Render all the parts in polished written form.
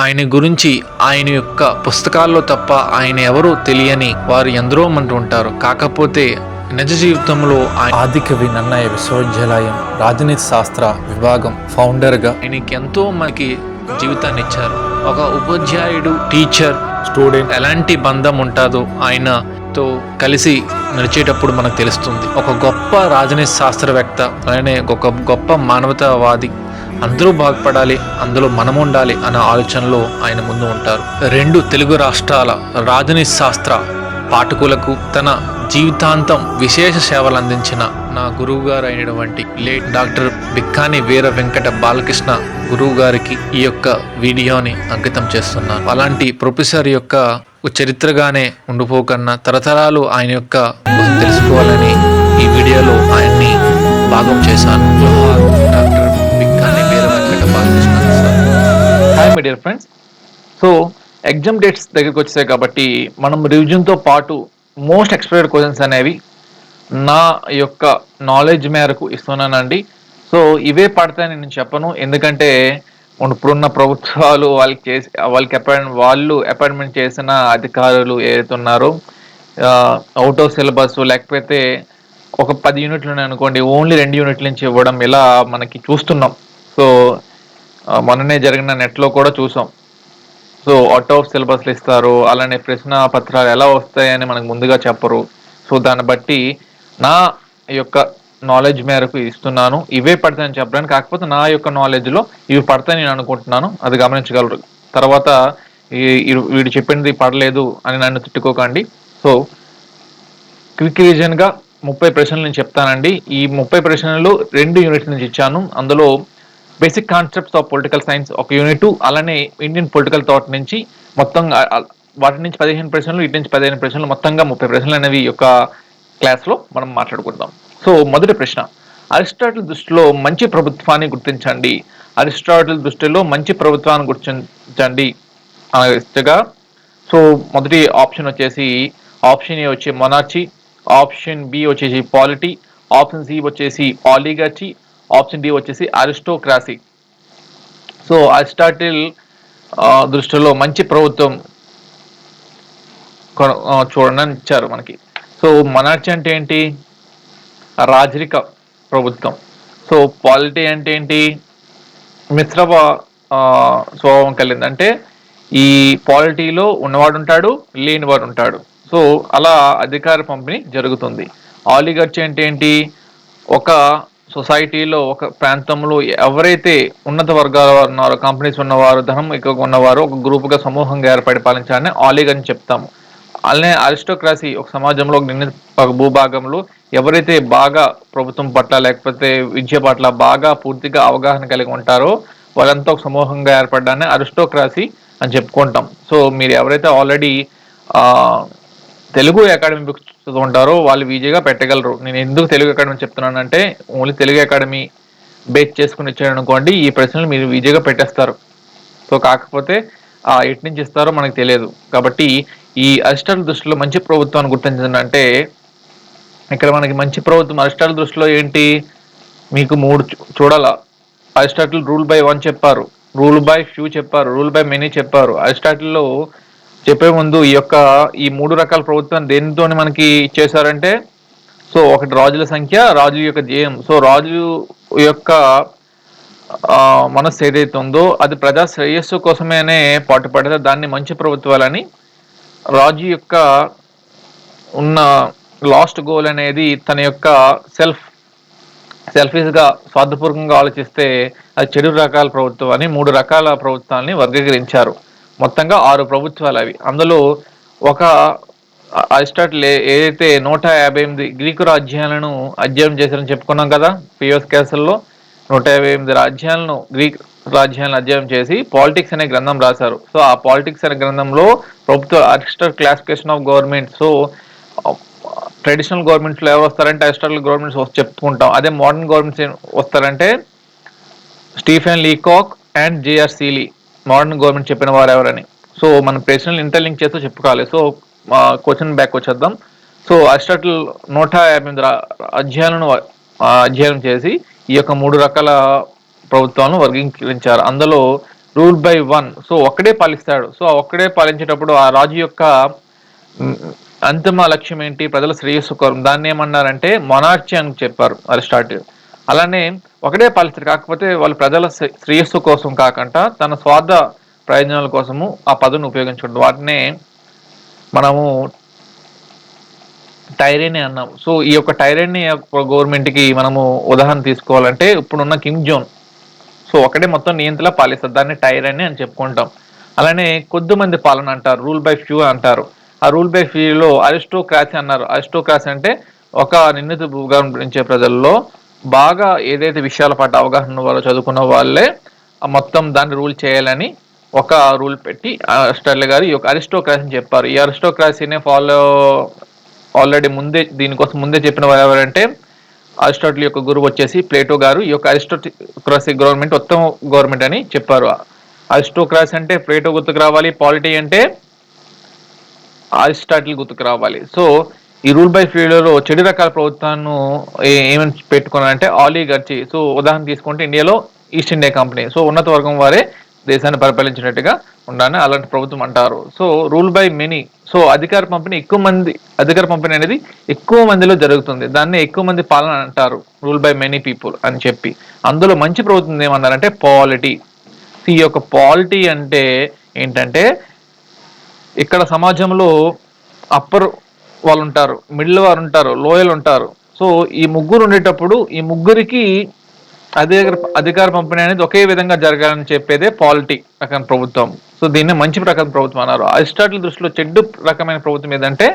ఆయన గురించి ఆయన యొక్క పుస్తకాల్లో తప్ప ఆయన ఎవరూ తెలియని వారు ఎందరో మంది ఉంటారు. కాకపోతే నిజ జీవితంలో ఆదికవి నన్నయ్య విశ్వవిద్యాలయం రాజనీతి శాస్త్ర విభాగం ఫౌండర్గా ఆయనకి ఎంతో మనకి జీవితాన్ని ఇచ్చారు. ఒక ఉపాధ్యాయుడు, టీచర్, స్టూడెంట్ ఎలాంటి బంధం ఉంటుందో ఆయనతో కలిసి నడిచేటప్పుడు మనకు తెలుస్తుంది. ఒక గొప్ప రాజనీతి శాస్త్రవేత్త, అలానే ఒక గొప్ప మానవతావాది. అందరూ బాగుపడాలి, అందులో మనం ఉండాలి అన్న ఆలోచనలో ఆయన ముందు ఉంటారు. 2 తెలుగు రాష్ట్రాల రాజనీతి శాస్త్ర పాఠకులకు తన జీవితాంతం విశేష సేవలు అందించిన నా గురువు గారు అయినటువంటి లేట్ డాక్టర్ బిక్కాని వీర వెంకట బాలకృష్ణ గురువు గారికి ఈ యొక్క వీడియోని అంకితం చేస్తున్నాను. అలాంటి ప్రొఫెసర్ యొక్క చరిత్రగానే ఉండిపోకన్నా తరతరాలు ఆయన యొక్క తెలుసుకోవాలని ఈ వీడియోలో ఆయన్ని భాగం చేశాను. Doctor Bikkani Veera Venkata Balakrishna sir. Hi my dear friends. So exam dates దగ్గరికి వచ్చాయి కాబట్టి మనం రివిజన్తో పాటు మోస్ట్ ఎక్స్పెక్టెడ్ క్వశ్చన్స్ అనేవి నా యొక్క నాలెడ్జ్ మేరకు ఇస్తున్నానండి. సో ఇవే పడతాయని నేను చెప్పను, ఎందుకంటే ఇప్పుడున్న ప్రభుత్వాలు వాళ్ళు అపాయింట్మెంట్ చేసిన అధికారులు ఏదైతే ఉన్నారో అవుట్ ఆఫ్ సిలబస్ లేకపోతే ఒక 10 యూనిట్లు అనుకోండి, ఓన్లీ 2 యూనిట్ల నుంచి ఇవ్వడం ఇలా మనకి చూస్తున్నాం. సో మొన్ననే జరిగిన నెట్లో కూడా చూసాం. సో అవుట్ ఆఫ్ సిలబస్లు ఇస్తారు, అలానే ప్రశ్న పత్రాలు ఎలా వస్తాయని మనకు ముందుగా చెప్పరు. సో దాన్ని బట్టి నా యొక్క నాలెడ్జ్ మేరకు ఇస్తున్నాను. ఇవే పడతాయని చెప్పడానికి, కాకపోతే నా యొక్క నాలెడ్జ్లో ఇవి పడతాయని నేను అనుకుంటున్నాను, అది గమనించగలరు. తర్వాత వీడు చెప్పింది పడలేదు అని నన్ను తిట్టుకోకండి. సో క్విక్ రివిజన్గా 30 ప్రశ్నలు నేను చెప్తానండి. ఈ 30 ప్రశ్నలు 2 యూనిట్ల నుంచి ఇచ్చాను. అందులో basic concepts of political science ఒక యూనిట్, అలానే ఇండియన్ పొలిటికల్ థాట్ నుంచి మొత్తం వాటి నుంచి 15 ప్రశ్నలు, ఇటు నుంచి 15 ప్రశ్నలు, మొత్తంగా 30 ప్రశ్నలు అనేవి ఈ యొక్క క్లాస్లో మనం మాట్లాడుకుందాం. సో మొదటి ప్రశ్న, అరిస్టాటిల్ దృష్టిలో మంచి ప్రభుత్వాన్ని గుర్తించండి. అరిస్టాటిల్ దృష్టిలో మంచి ప్రభుత్వాన్ని గుర్తించండి అనగా, సో మొదటి ఆప్షన్ వచ్చేసి ఆప్షన్ ఏ వచ్చి మొనార్చీ, ఆప్షన్ బి వచ్చేసి పాలిటీ, ఆప్షన్ సి వచ్చేసి ఆలిగర్చీ, ఆప్షన్ డి వచ్చేసి అరిస్టోక్రాసీ. సో అరిస్టాటిల్ దృష్టిలో మంచి ప్రభుత్వం చూడండి ఇచ్చారు మనకి. సో మొనార్చీ అంటే ఏంటి? రాజరిక ప్రభుత్వం. సో పాలిటీ అంటే ఏంటి? మిశ్రమ స్వభావం కలిగింది. అంటే ఈ పాలిటీలో ఉన్నవాడు ఉంటాడు, లేనివాడు ఉంటాడు. సో అలా అధికార పంపిణీ జరుగుతుంది. ఆలిగర్చీ అంటే ఏంటి? ఒక సొసైటీలో, ఒక ప్రాంతంలో ఎవరైతే ఉన్నత వర్గాల వారు ఉన్నారో, కంపెనీస్ ఉన్నవారు, ధనం ఎక్కువగా ఉన్నవారు ఒక గ్రూపుగా సమూహంగా ఏర్పడి పాలించాలని ఆలిగర్చీ అని చెప్తాము. అలానే అరిస్టోక్రసీ ఒక సమాజంలో ఒక భూభాగంలో ఎవరైతే బాగా ప్రభుత్వం పట్ల లేకపోతే విద్య పట్ల బాగా పూర్తిగా అవగాహన కలిగి ఉంటారో వాళ్ళంతా ఒక సమూహంగా ఏర్పడ్డాన్ని అరిస్టోక్రసీ అని చెప్పుకుంటాం. సో మీరు ఎవరైతే ఆల్రెడీ తెలుగు అకాడమీ బుక్స్ చదువుకుంటారో వాళ్ళు ఈజీగా పెట్టగలరు. నేను ఎందుకు తెలుగు అకాడమీ చెప్తున్నానంటే, ఓన్లీ తెలుగు అకాడమీ బేస్ చేసుకుని ఇచ్చాను అనుకోండి, ఈ ప్రశ్నలు మీరు ఈజీగా పెట్టేస్తారు. సో కాకపోతే ఎటు నుంచి ఇస్తారో మనకు తెలియదు. కాబట్టి ఈ అరిస్టాటిల్ దృష్టిలో మంచి ప్రభుత్వాన్ని గుర్తించండి అంటే, ఇక్కడ మనకి మంచి ప్రభుత్వం అరిస్టాటిల్ దృష్టిలో ఏంటి? మీకు 3 చూడాల. అరిస్టాటిల్ రూల్ బై 1 చెప్పారు, రూల్ బై ఫ్యూ చెప్పారు, రూల్ బై మెనీ చెప్పారు. అరిస్టాటిల్లో చెప్పే ముందు ఈ 3 రకాల ప్రభుత్వాన్ని దేనితో మనకి ఇచ్చేసారంటే, సో ఒకటి రాజుల సంఖ్య, రాజు యొక్క ధ్యేయం. సో రాజు యొక్క మనస్సు ఏదైతే ఉందో అది ప్రజా శ్రేయస్సు కోసమేనే పాటుపడితే దాన్ని మంచి ప్రభుత్వాలని, రాజు యొక్క ఉన్న లాస్ట్ గోల్ అనేది తన యొక్క సెల్ఫిష్గా స్వార్థపూర్వకంగా ఆలోచిస్తే అది చెడు రకాల ప్రభుత్వం అని 3 రకాల ప్రభుత్వాలని వర్గీకరించారు. మొత్తంగా 6 ప్రభుత్వాలు అవి. అందులో ఒక అరిస్టాటిల్ ఏదైతే 158 గ్రీకు రాజ్యాలను అధ్యయనం చేశారని చెప్పుకున్నాం కదా పిఎస్ క్యాసల్లో. 158 రాజ్యాలను, గ్రీక్ రాజ్యాలను అధ్యయనం చేసి పాలిటిక్స్ అనే గ్రంథం రాశారు. సో ఆ పాలిటిక్స్ అనే గ్రంథంలో ప్రభుత్వ Aristotle classification of government. So traditional గవర్నమెంట్స్లో ఎవరు వస్తారంటే అరిస్టాటిల్ గవర్నమెంట్స్ చెప్పుకుంటాం. అదే మోడర్న్ గవర్నమెంట్స్ వస్తారంటే Stephen Leacock and JR Seeley modern government చెప్పిన వారు ఎవరని. సో మనం ప్రశ్నలు ఇంటర్లింక్ చేస్తూ చెప్పుకోవాలి. సో క్వశ్చన్ బ్యాక్ వచ్చేద్దాం. సో అరిస్టాటిల్ 158 అధ్యాయాలను అధ్యయనం చేసి ఈ యొక్క 3 రకాల ప్రభుత్వాలను వర్గీకరించారు. అందులో రూల్ బై వన్, సో ఒక్కడే పాలిస్తాడు. సో ఒక్కడే పాలించేటప్పుడు ఆ రాజు యొక్క మ్, అంతిమ లక్ష్యం ఏంటి? ప్రజల శ్రేయస్సు కోరం. దాన్ని ఏమన్నారంటే మొనార్చీ అని చెప్పారు అరిస్టాటిల్. అలానే ఒకటే పాలిస్తారు, కాకపోతే వాళ్ళు ప్రజల శ్రేయస్సు కోసం కాకుండా తన స్వార్థ ప్రయోజనాల కోసము ఆ పదవిని ఉపయోగించుకుంటారు. వాటినే మనము టైరేని అన్నాం. సో ఈ యొక్క టైరేని గవర్నమెంట్ కి మనము ఉదాహరణ తీసుకోవాలంటే ఇప్పుడున్న కిమ్ జోన్. సో ఒకటే మొత్తం నియంత్రణ పాలిస్తారు, దాన్ని టైరని అని చెప్పుకుంటాం. అలానే కొద్దిమంది పాలన అంటారు, రూల్ బై ఫ్యూ అంటారు. ఆ రూల్ బై ఫ్యూలో అరిస్టోక్రాసీ అన్నారు. అరిస్టోక్రాసీ అంటే ఒక నిర్ణీత భూమించే ప్రజల్లో బాగా ఏదైతే విషయాల పట్ల అవగాహన వాళ్ళు చదువుకున్న వాళ్ళే ఆ మొత్తం దాన్ని రూల్ చేయాలని ఒక రూల్ పెట్టి స్టర్లీ గారు ఈ యొక్క అరిస్టోక్రాసీని చెప్పారు. ఈ అరిస్టోక్రాసీనే ఫాలో ఆల్రెడీ ముందే దీనికోసం ముందే చెప్పిన వారు ఎవరంటే అరిస్టాటిల్ యొక్క గురువు వచ్చేసి ప్లేటో గారు. ఈ యొక్క అరిస్టోక్రసీ గవర్నమెంట్ ఉత్తమ గవర్నమెంట్ అని చెప్పారు. అరిస్టోక్రసీ అంటే ప్లేటో గుర్తుకు రావాలి, పాలిటీ అంటే అరిస్టాటిల్ గుర్తుకు రావాలి. సో ఈ రూల్ బై ఫ్యూలో చెడు రకాల ప్రభుత్వాన్ని ఏమని పెట్టుకున్నారంటే ఆలిగర్చి. సో ఉదాహరణ తీసుకుంటే ఇండియాలో ఈస్ట్ ఇండియా కంపెనీ. సో ఉన్నత వర్గం వారే దేశాన్ని పరిపాలించినట్టుగా ఉండాలని అలాంటి ప్రభుత్వం అంటారు. So rule by many, so అధికార పంపిణీ అనేది ఎక్కువ మందిలో జరుగుతుంది, దాన్ని ఎక్కువ మంది పాలన అంటారు, రూల్ బై మెనీ పీపుల్ అని చెప్పి. అందులో మంచి ప్రభుత్వం ఏమన్నారంటే పాలిటీ. ఈ యొక్క పాలిటీ అంటే ఏంటంటే ఇక్కడ సమాజంలో అప్పర్ వాళ్ళు ఉంటారు, మిడిల్ వారు ఉంటారు, లోయలు ఉంటారు. సో ఈ ముగ్గురు ఉండేటప్పుడు ఈ ముగ్గురికి అధికార పంపిణీ అనేది ఒకే విధంగా జరగాలని చెప్పేదే పాలిటీ రకం ప్రభుత్వం. సో దీన్ని మంచి రకం ప్రభుత్వం అన్నారు. అరిస్టాటిల్ దృష్టిలో చెడ్డు రకమైన ప్రభుత్వం ఏదంటే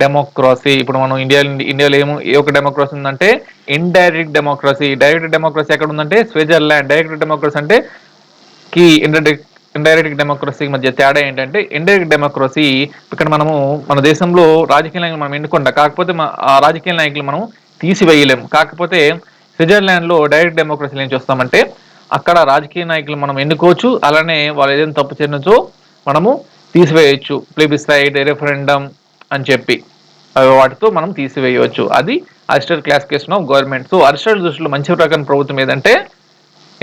డెమోక్రసీ. ఇప్పుడు మనం ఇండియాలో ఏ ఒక డెమోక్రసీ ఉందంటే ఇండైరెక్ట్ డెమోక్రసీ. డైరెక్ట్ డెమోక్రసీ ఎక్కడ ఉందంటే స్విట్జర్లాండ్. డైరెక్ట్ డెమోక్రసీ అంటే కి ఇండైరెక్ట్ డెమోక్రసీ మధ్య తేడా ఏంటంటే ఇండైరెక్ట్ డెమోక్రసీ ఇక్కడ మనము మన దేశంలో రాజకీయ నాయకులు మనం ఎన్నుకుంటాం, కాకపోతే ఆ రాజకీయ నాయకులు మనం తీసివేయలేం. కాకపోతే స్విట్జర్లాండ్ లో డైరెక్ట్ డెమోక్రసీలో ఏం చూస్తామంటే అక్కడ రాజకీయ నాయకులు మనం ఎన్నుకోవచ్చు, అలానే వాళ్ళు ఏదైనా తప్పు చేయనచో మనము తీసివేయచ్చు, ప్లేబిసైడ్, రెఫరెండం అని చెప్పి వాటితో మనం తీసివేయవచ్చు. అది అరిస్టల్ క్లాసిఫికేషన్ ఆఫ్ గవర్నమెంట్. సో అరిస్టల్ దృష్టిలో మంచి రకమైన ప్రభుత్వం ఏదంటే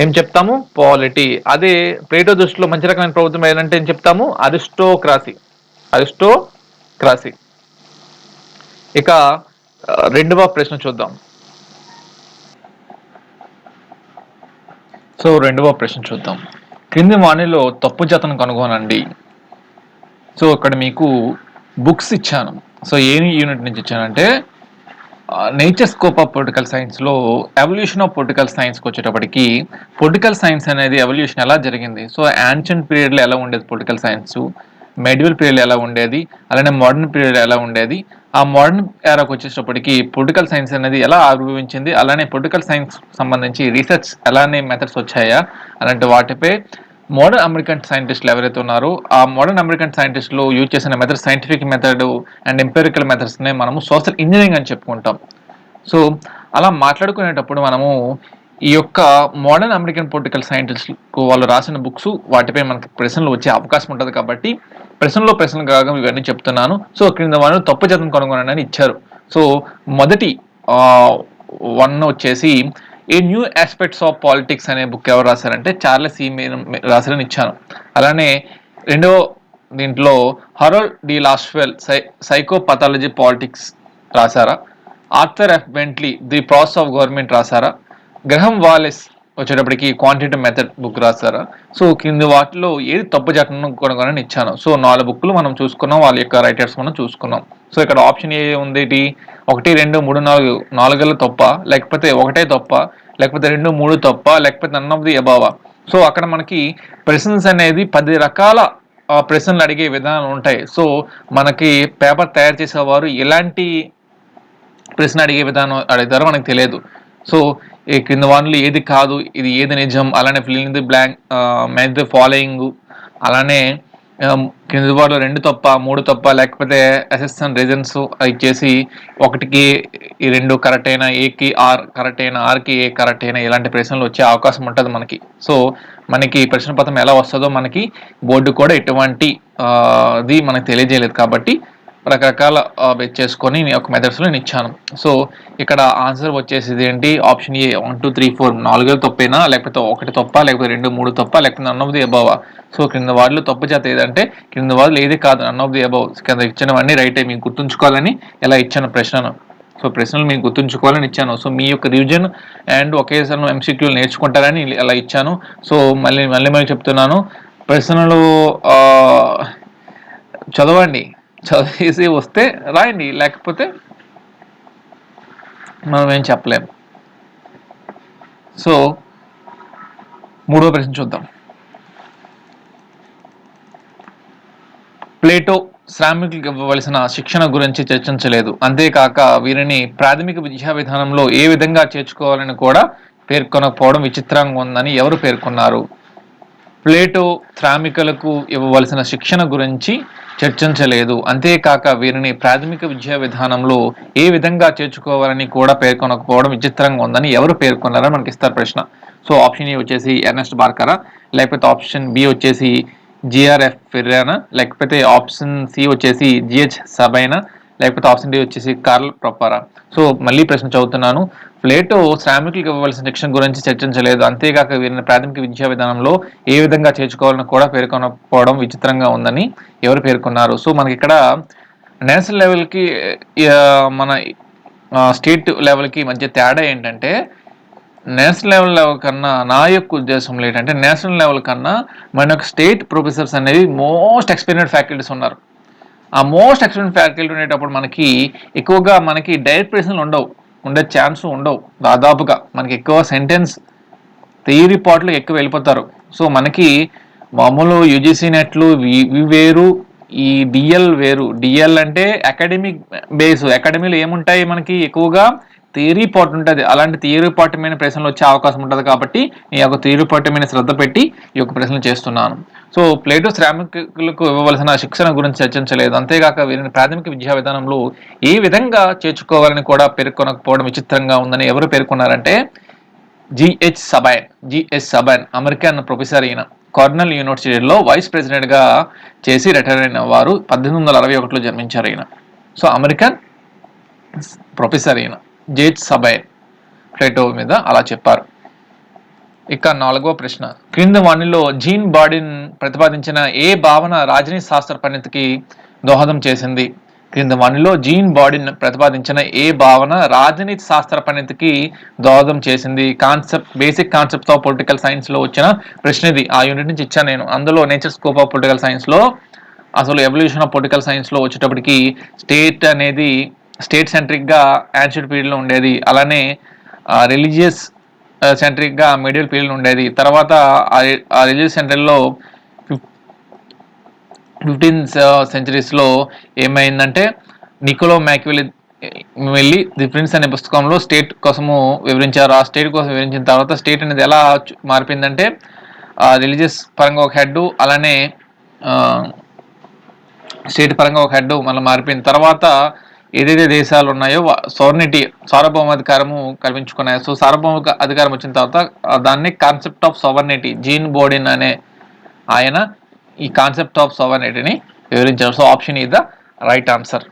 ఏం చెప్తాము? పాలిటీ. అదే ప్లేటో దృష్టిలో మంచి రకమైన ప్రభుత్వం ఏదంటే ఏం చెప్తాము? అరిస్టోక్రాసీ. అరిస్టోక్రాసీ. ఇక రెండవ ప్రశ్న చూద్దాం. సో రెండవ ప్రశ్న చూద్దాం. క్రింది వాణిలో తప్పు జతను కనుగొనండి. సో ఇక్కడ మీకు బుక్స్ ఇచ్చాను. సో ఏ యూనిట్ నుంచి ఇచ్చానంటే నేచర్ స్కోప్ ఆఫ్ పొలిటికల్ సైన్స్లో ఎవల్యూషన్ ఆఫ్ పొలిటికల్ సైన్స్కి వచ్చేటప్పటికి పొలిటికల్ సైన్స్ అనేది ఎవల్యూషన్ ఎలా జరిగింది, సో యాన్షియంట్ పీరియడ్లో ఎలా ఉండేది పొలిటికల్ సైన్స్, మెడివల్ పీరియడ్ ఎలా ఉండేది, అలానే మోడర్న్ పీరియడ్ ఎలా ఉండేది, ఆ మోడర్న్ ఏరాకు వచ్చేటప్పటికి పొలిటికల్ సైన్స్ అనేది ఎలా ఆవిర్భవించింది, అలానే పొలిటికల్ సైన్స్ సంబంధించి రీసెర్చ్ ఎలానే మెథడ్స్ వచ్చాయా అలాంటి వాటిపై మోడర్న్ అమెరికన్ సైంటిస్టులు ఎవరైతే ఉన్నారో ఆ మోడర్న్ అమెరికన్ సైంటిస్టులు యూజ్ చేసిన method scientific method and empirical మెథడ్స్నే మనము సోషల్ ఇంజనీరింగ్ అని చెప్పుకుంటాం. సో అలా మాట్లాడుకునేటప్పుడు మనము ఈ యొక్క మోడర్న్ అమెరికన్ పొలిటికల్ సైంటిస్టులకు వాళ్ళు రాసిన బుక్స్ వాటిపై మనకి ప్రశ్నలు వచ్చే అవకాశం ఉంటుంది కాబట్టి ప్రశ్నలు కాగా ఇవన్నీ చెప్తున్నాను. సో క్రింద వాళ్ళు తప్పు జతం కనుగొనండి అని ఇచ్చారు. సో మొదటి వన్ వచ్చేసి a new aspects of politics అనే బుక్ ఎవరు రాశారంటే చార్లెస్ ఈ రాశారని ఇచ్చాను. అలానే రెండో దీంట్లో హరోల్డ్ డి లాస్వెల్ సైకోపథాలజీ పాలిటిక్స్ రాశారా, Arthur F Bentley the process of government రాశారా, గ్రహం వాలెస్ వచ్చేటప్పటికి క్వాంటిటేటివ్ మెథడ్ బుక్ రాశారా. సో కింది వాటిలో ఏది తప్పు జటను కొనుగొనని ఇచ్చాను. సో 4 బుక్లు మనం చూసుకున్నాం, వాళ్ళ యొక్క రైటర్స్ మనం చూసుకున్నాం. సో ఇక్కడ ఆప్షన్ ఏ ఉంది, 1, 2, 3, 4 4 తప్ప, లేకపోతే ఒకటే తప్ప, లేకపోతే 2, 3 తప్ప, లేకపోతే none of the above. So అక్కడ మనకి ప్రశ్నస్ అనేది 10 రకాల ప్రశ్నలు అడిగే విధానాలు ఉంటాయి. సో మనకి పేపర్ తయారు చేసేవారు ఎలాంటి ప్రశ్న అడిగే విధానం అడుగుతారో మనకు తెలియదు. సో ఈ క్రింద వాటిలో ఏది కాదు, ఇది ఏది నిజం, అలానే fill the blank, match the following, అలానే క్రింది వాటిలో 2 తప్ప, 3 తప్ప, లేకపోతే అసెసన్ రీజన్స్ ఇచ్చేసి 1కి 2 కరెక్ట్ అయినా, ఏకి ఆర్ కరెక్ట్ అయినా, ఆర్కి ఏ కరెక్ట్ అయినా ఇలాంటి ప్రశ్నలు వచ్చే అవకాశం ఉంటుంది మనకి. సో మనకి ప్రశ్న పత్రం ఎలా వస్తుందో మనకి బోర్డు కూడా ఎటువంటి ది మనకు తెలియజేయలేదు కాబట్టి రకరకాల బేస్ చేసుకొని నేను ఒక మెథడ్స్లో నేను ఇచ్చాను. సో ఇక్కడ ఆన్సర్ వచ్చేసి ఏంటి, ఆప్షన్ ఏ 1 2 3 4 4 తప్పేనా, లేకపోతే ఒకటి తప్ప, లేకపోతే 2 3 తప్ప, లేకపోతే none of the above. So క్రింద వాటిలో తప్పు చేత ఏదంటే క్రింద వాటిలో ఏది కాదు, నన్ ఆఫ్ ది అబవ్. కింద ఇచ్చినవన్నీ రైటే, మీకు గుర్తుంచుకోవాలని ఎలా ఇచ్చాను ప్రశ్నను. సో ప్రశ్నలు మీకు గుర్తుంచుకోవాలని ఇచ్చాను. సో మీ యొక్క రివిజన్ అండ్ ఒకేసారి ఎంసీక్యూలు నేర్చుకుంటారని అలా ఇచ్చాను. సో మళ్ళీ చెప్తున్నాను, ప్రశ్నలు చదవండి, చదివేసి వస్తే రాయండి, లేకపోతే మనం ఏం చెప్పలేము. సో మూడవ ప్రశ్న చూద్దాం. ప్లేటో శ్రామికులకు ఇవ్వవలసిన శిక్షణ గురించి చర్చించలేదు, అంతేకాక వీరిని ప్రాథమిక విద్యా విధానంలో ఏ విధంగా చేర్చుకోవాలని కూడా పేర్కొనకపోవడం విచిత్రంగా ఉందని ఎవరు పేర్కొన్నారు? ప్లేటో శ్రామికులకు ఇవ్వవలసిన శిక్షణ గురించి చర్చించలేదు, అంతేకాక వీరిని ప్రాథమిక విద్యా విధానంలో ఏ విధంగా చేర్చుకోవాలని కూడా పేర్కొనకపోవడం విచిత్రంగా ఉందని ఎవరు పేర్కొన్నారని మనకి ఇస్తారు ప్రశ్న. సో ఆప్షన్ ఏ వచ్చేసి ఎర్నెస్ట్ బార్కరా, లేకపోతే ఆప్షన్ బి వచ్చేసి జిఆర్ఎఫ్ ఫెర్రానా, లేకపోతే ఆప్షన్ సి వచ్చేసి జిహెచ్ సబైనా, లేకపోతే ఆప్షన్ డి వచ్చేసి కార్ల్ ప్రొపరా. సో మళ్ళీ ప్రశ్న చదువుతున్నాను. ప్లేటో శ్రామికులకు ఇవ్వవలసిన శిక్షణ గురించి చర్చించలేదు, అంతేకాక వీరిని ప్రాథమిక విద్యా విధానంలో ఏ విధంగా చేర్చుకోవాలని కూడా పేర్కొనకపోవడం విచిత్రంగా ఉందని ఎవరు పేర్కొన్నారు? సో మనకి ఇక్కడ నేషనల్ లెవెల్కి మన స్టేట్ లెవెల్కి మధ్య తేడా ఏంటంటే, నేషనల్ లెవెల్ కన్నా నా యొక్క ఉద్దేశంలో ఏంటంటే, నేషనల్ లెవెల్ కన్నా మన యొక్క స్టేట్ ప్రొఫెసర్స్ అనేవి మోస్ట్ ఎక్స్పీరియన్స్డ్ ఫ్యాకల్టీస్ ఉన్నారు. ఆ మోస్ట్ ఎక్స్పీరియన్స్ ఫ్యాకల్టీ ఉండేటప్పుడు మనకి ఎక్కువగా మనకి డైరెక్ట్ ప్రశ్నలు ఉండే ఛాన్స్ ఉండవు. దాదాపుగా మనకి ఎక్కువ సెంటెన్స్ థియరీ పార్ట్లు ఎక్కువ వెళ్ళిపోతారు. సో మనకి మామూలు యూజీసీ నెట్లు వేరు, ఈ డిఎల్ వేరు. డిఎల్ అంటే అకాడమిక్ బేస్, అకాడమీలో ఏముంటాయి మనకి ఎక్కువగా థియరీ పార్ట్ ఉంటుంది. అలాంటి థియరీ పార్ట్ మీద ప్రశ్నలు వచ్చే అవకాశం ఉంటుంది కాబట్టి ఈ యొక్క థియరీ పార్ట్ మీద శ్రద్ధ పెట్టి ఈ యొక్క ప్రశ్నలు చేస్తున్నాను. సో ప్లేటో శ్రామికులకు ఇవ్వవలసిన శిక్షణ గురించి చర్చించలేదు, అంతేకాక వీరిని ప్రాథమిక విద్యా విధానంలో ఏ విధంగా చేర్చుకోవాలని కూడా పేర్కొనకపోవడం విచిత్రంగా ఉందని ఎవరు పేర్కొన్నారంటే జిహెచ్ సబైన్, అమెరికన్ ప్రొఫెసర్. ఈయన కార్నెల్ యూనివర్సిటీలో వైస్ ప్రెసిడెంట్గా చేసి రిటైర్ అయిన వారు. 1861లో జన్మించారు ఈయన. సో అమెరికన్ ప్రొఫెసర్ ఈయన జిహెచ్ సబైన్ ప్లేటో మీద అలా చెప్పారు. ఇక 4వ ప్రశ్న, క్రింద వాణిలో జీన్ బాడిన్ ప్రతిపాదించిన ఏ భావన రాజనీతి శాస్త్ర పరిణతికి దోహదం చేసింది? క్రింద వాణిలో జీన్ బాడిన్ ప్రతిపాదించిన ఏ భావన రాజనీతి శాస్త్ర పరిణతికి దోహదం చేసింది? Basic concepts of political science లో వచ్చిన ప్రశ్న ఇది. ఆ యూనిట్ నుంచి ఇచ్చాను నేను. అందులో nature scope of political science లో అసలు ఎవల్యూషన్ ఆఫ్ పొలిటికల్ సైన్స్ లో వచ్చేటప్పటికి స్టేట్ అనేది స్టేట్ సెంట్రిక్ గా యాన్షియంట్ పీరియడ్ లో ఉండేది, అలానే రిలీజియస్ సెంట్రిక్ గా మిడిల్ పీరియడ్ ఉండేది. తర్వాత ఆ రిలీజియస్ సెంట్రల్లో 15th centuries లో ఏమైందంటే నికోలో మ్యాకివెలి వెళ్ళి ది ప్రిన్స్ అనే పుస్తకంలో స్టేట్ కోసము వివరించారు. ఆ స్టేట్ కోసం వివరించిన తర్వాత స్టేట్ అనేది ఎలా మారిపోయిందంటే రిలీజియస్ పరంగా ఒక హెడ్, అలానే స్టేట్ పరంగా ఒక హెడ్ మళ్ళీ మారిపోయిన తర్వాత ఏదైతే దేశాలు ఉన్నాయో సార్వభౌమాధికారము కల్పించుకున్నాయి. సో సార్వభౌమ అధికారం వచ్చిన తర్వాత దాన్ని కాన్సెప్ట్ ఆఫ్ సావర్నిటీ, జీన్ బోడిన్ అనే ఆయన ఈ కాన్సెప్ట్ ఆఫ్ సావర్నిటీని వివరించారు. So option is the right answer.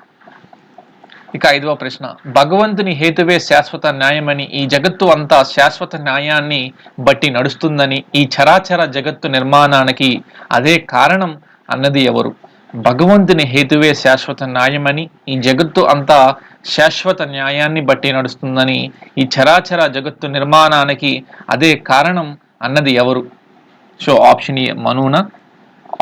ఇక 5వ ప్రశ్న, భగవంతుని హేతువే శాశ్వత న్యాయమని, ఈ జగత్తు అంతా శాశ్వత న్యాయాన్ని బట్టి నడుస్తుందని, ఈ చరాచర జగత్తు నిర్మాణానికి అదే కారణం అన్నది ఎవరు? భగవంతుని హేతువే శాశ్వత న్యాయమని, ఈ జగత్తు అంతా శాశ్వత న్యాయాన్ని బట్టి నడుస్తుందని, ఈ చరాచర జగత్తు నిర్మాణానికి అదే కారణం అన్నది ఎవరు? సో ఆప్షన్ ఏ మనునా,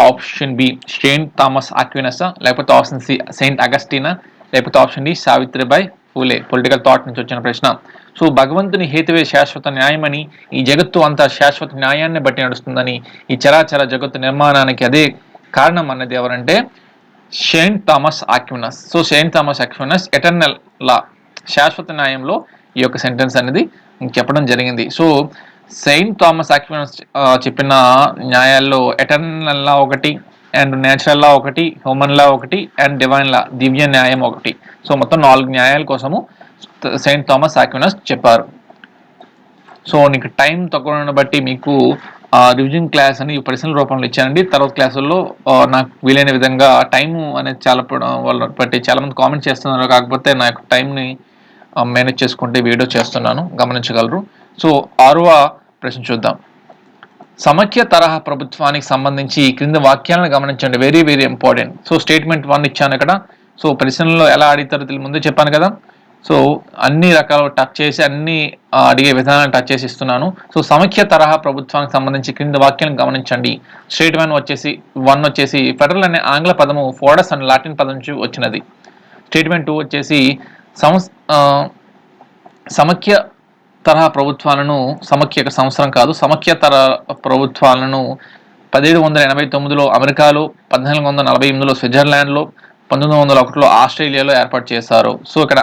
option B Saint Thomas Aquinas, లేకపోతే ఆప్షన్ సి సెయింట్ అగస్టినా, లేకపోతే option D Savitribai Phule. Political thought నుంచి వచ్చిన ప్రశ్న. సో భగవంతుని హేతువే శాశ్వత న్యాయమని, ఈ జగత్తు అంతా శాశ్వత న్యాయాన్ని బట్టి నడుస్తుందని, ఈ చరాచర జగత్తు నిర్మాణానికి అదే కారణం అన్నది ఎవరంటే Saint Thomas Aquinas. So Saint Thomas Aquinas eternal law, శాశ్వత న్యాయంలో ఈ యొక్క సెంటెన్స్ అనేది చెప్పడం జరిగింది. సో సెయింట్ థామస్ ఆక్వినస్ చెప్పిన న్యాయాల్లో ఎటర్నల్ లా ఒకటి, అండ్ నేచురల్ లా ఒకటి, హ్యూమన్ లా ఒకటి, అండ్ డివైన్ లా దివ్య న్యాయం ఒకటి. సో మొత్తం 4 న్యాయాల కోసము సెయింట్ థామస్ ఆక్వినస్ చెప్పారు. సో నీకు టైం తక్కువ బట్టి మీకు రివిజన్ క్లాస్ అని ఈ ప్రశ్నల రూపంలో ఇచ్చానండి. తర్వాత క్లాసుల్లో నాకు వీలైన విధంగా టైము అనేది చాలా వాళ్ళ బట్టి చాలామంది కామెంట్ చేస్తున్నారు. కాకపోతే నా యొక్క టైంని మేనేజ్ చేసుకుంటే వీడియో చేస్తున్నాను, గమనించగలరు. సో 6వ ప్రశ్న చూద్దాం. సమైక్య తరహా ప్రభుత్వానికి సంబంధించి ఈ క్రింది వాక్యాలను గమనించండి. Very very important. So statement 1 ఇచ్చాను ఇక్కడ. సో ప్రశ్నలో ఎలా అడుగుతారో ముందే చెప్పాను కదా. సో అన్ని రకాల టచ్ చేసి అన్ని అడిగే విధానాన్ని టచ్ చేసి ఇస్తున్నాను. సో సమైక్య తరహా ప్రభుత్వానికి సంబంధించి క్రింది వాక్యాలను గమనించండి. స్టేట్మెంట్ వచ్చేసి ఫెడరల్ అనే ఆంగ్ల పదము ఫోడస్ అనే లాటిన్ పదం నుంచి వచ్చినది. స్టేట్మెంట్ 2 వచ్చేసి సమైక్య తరహా ప్రభుత్వాలను, సమైక్య సంవత్సరం కాదు, సమైక్య తరహా ప్రభుత్వాలను 1789లో అమెరికాలో, 1848లో స్విట్జర్లాండ్లో, 1901లో ఆస్ట్రేలియాలో ఏర్పాటు చేశారు. సో ఇక్కడ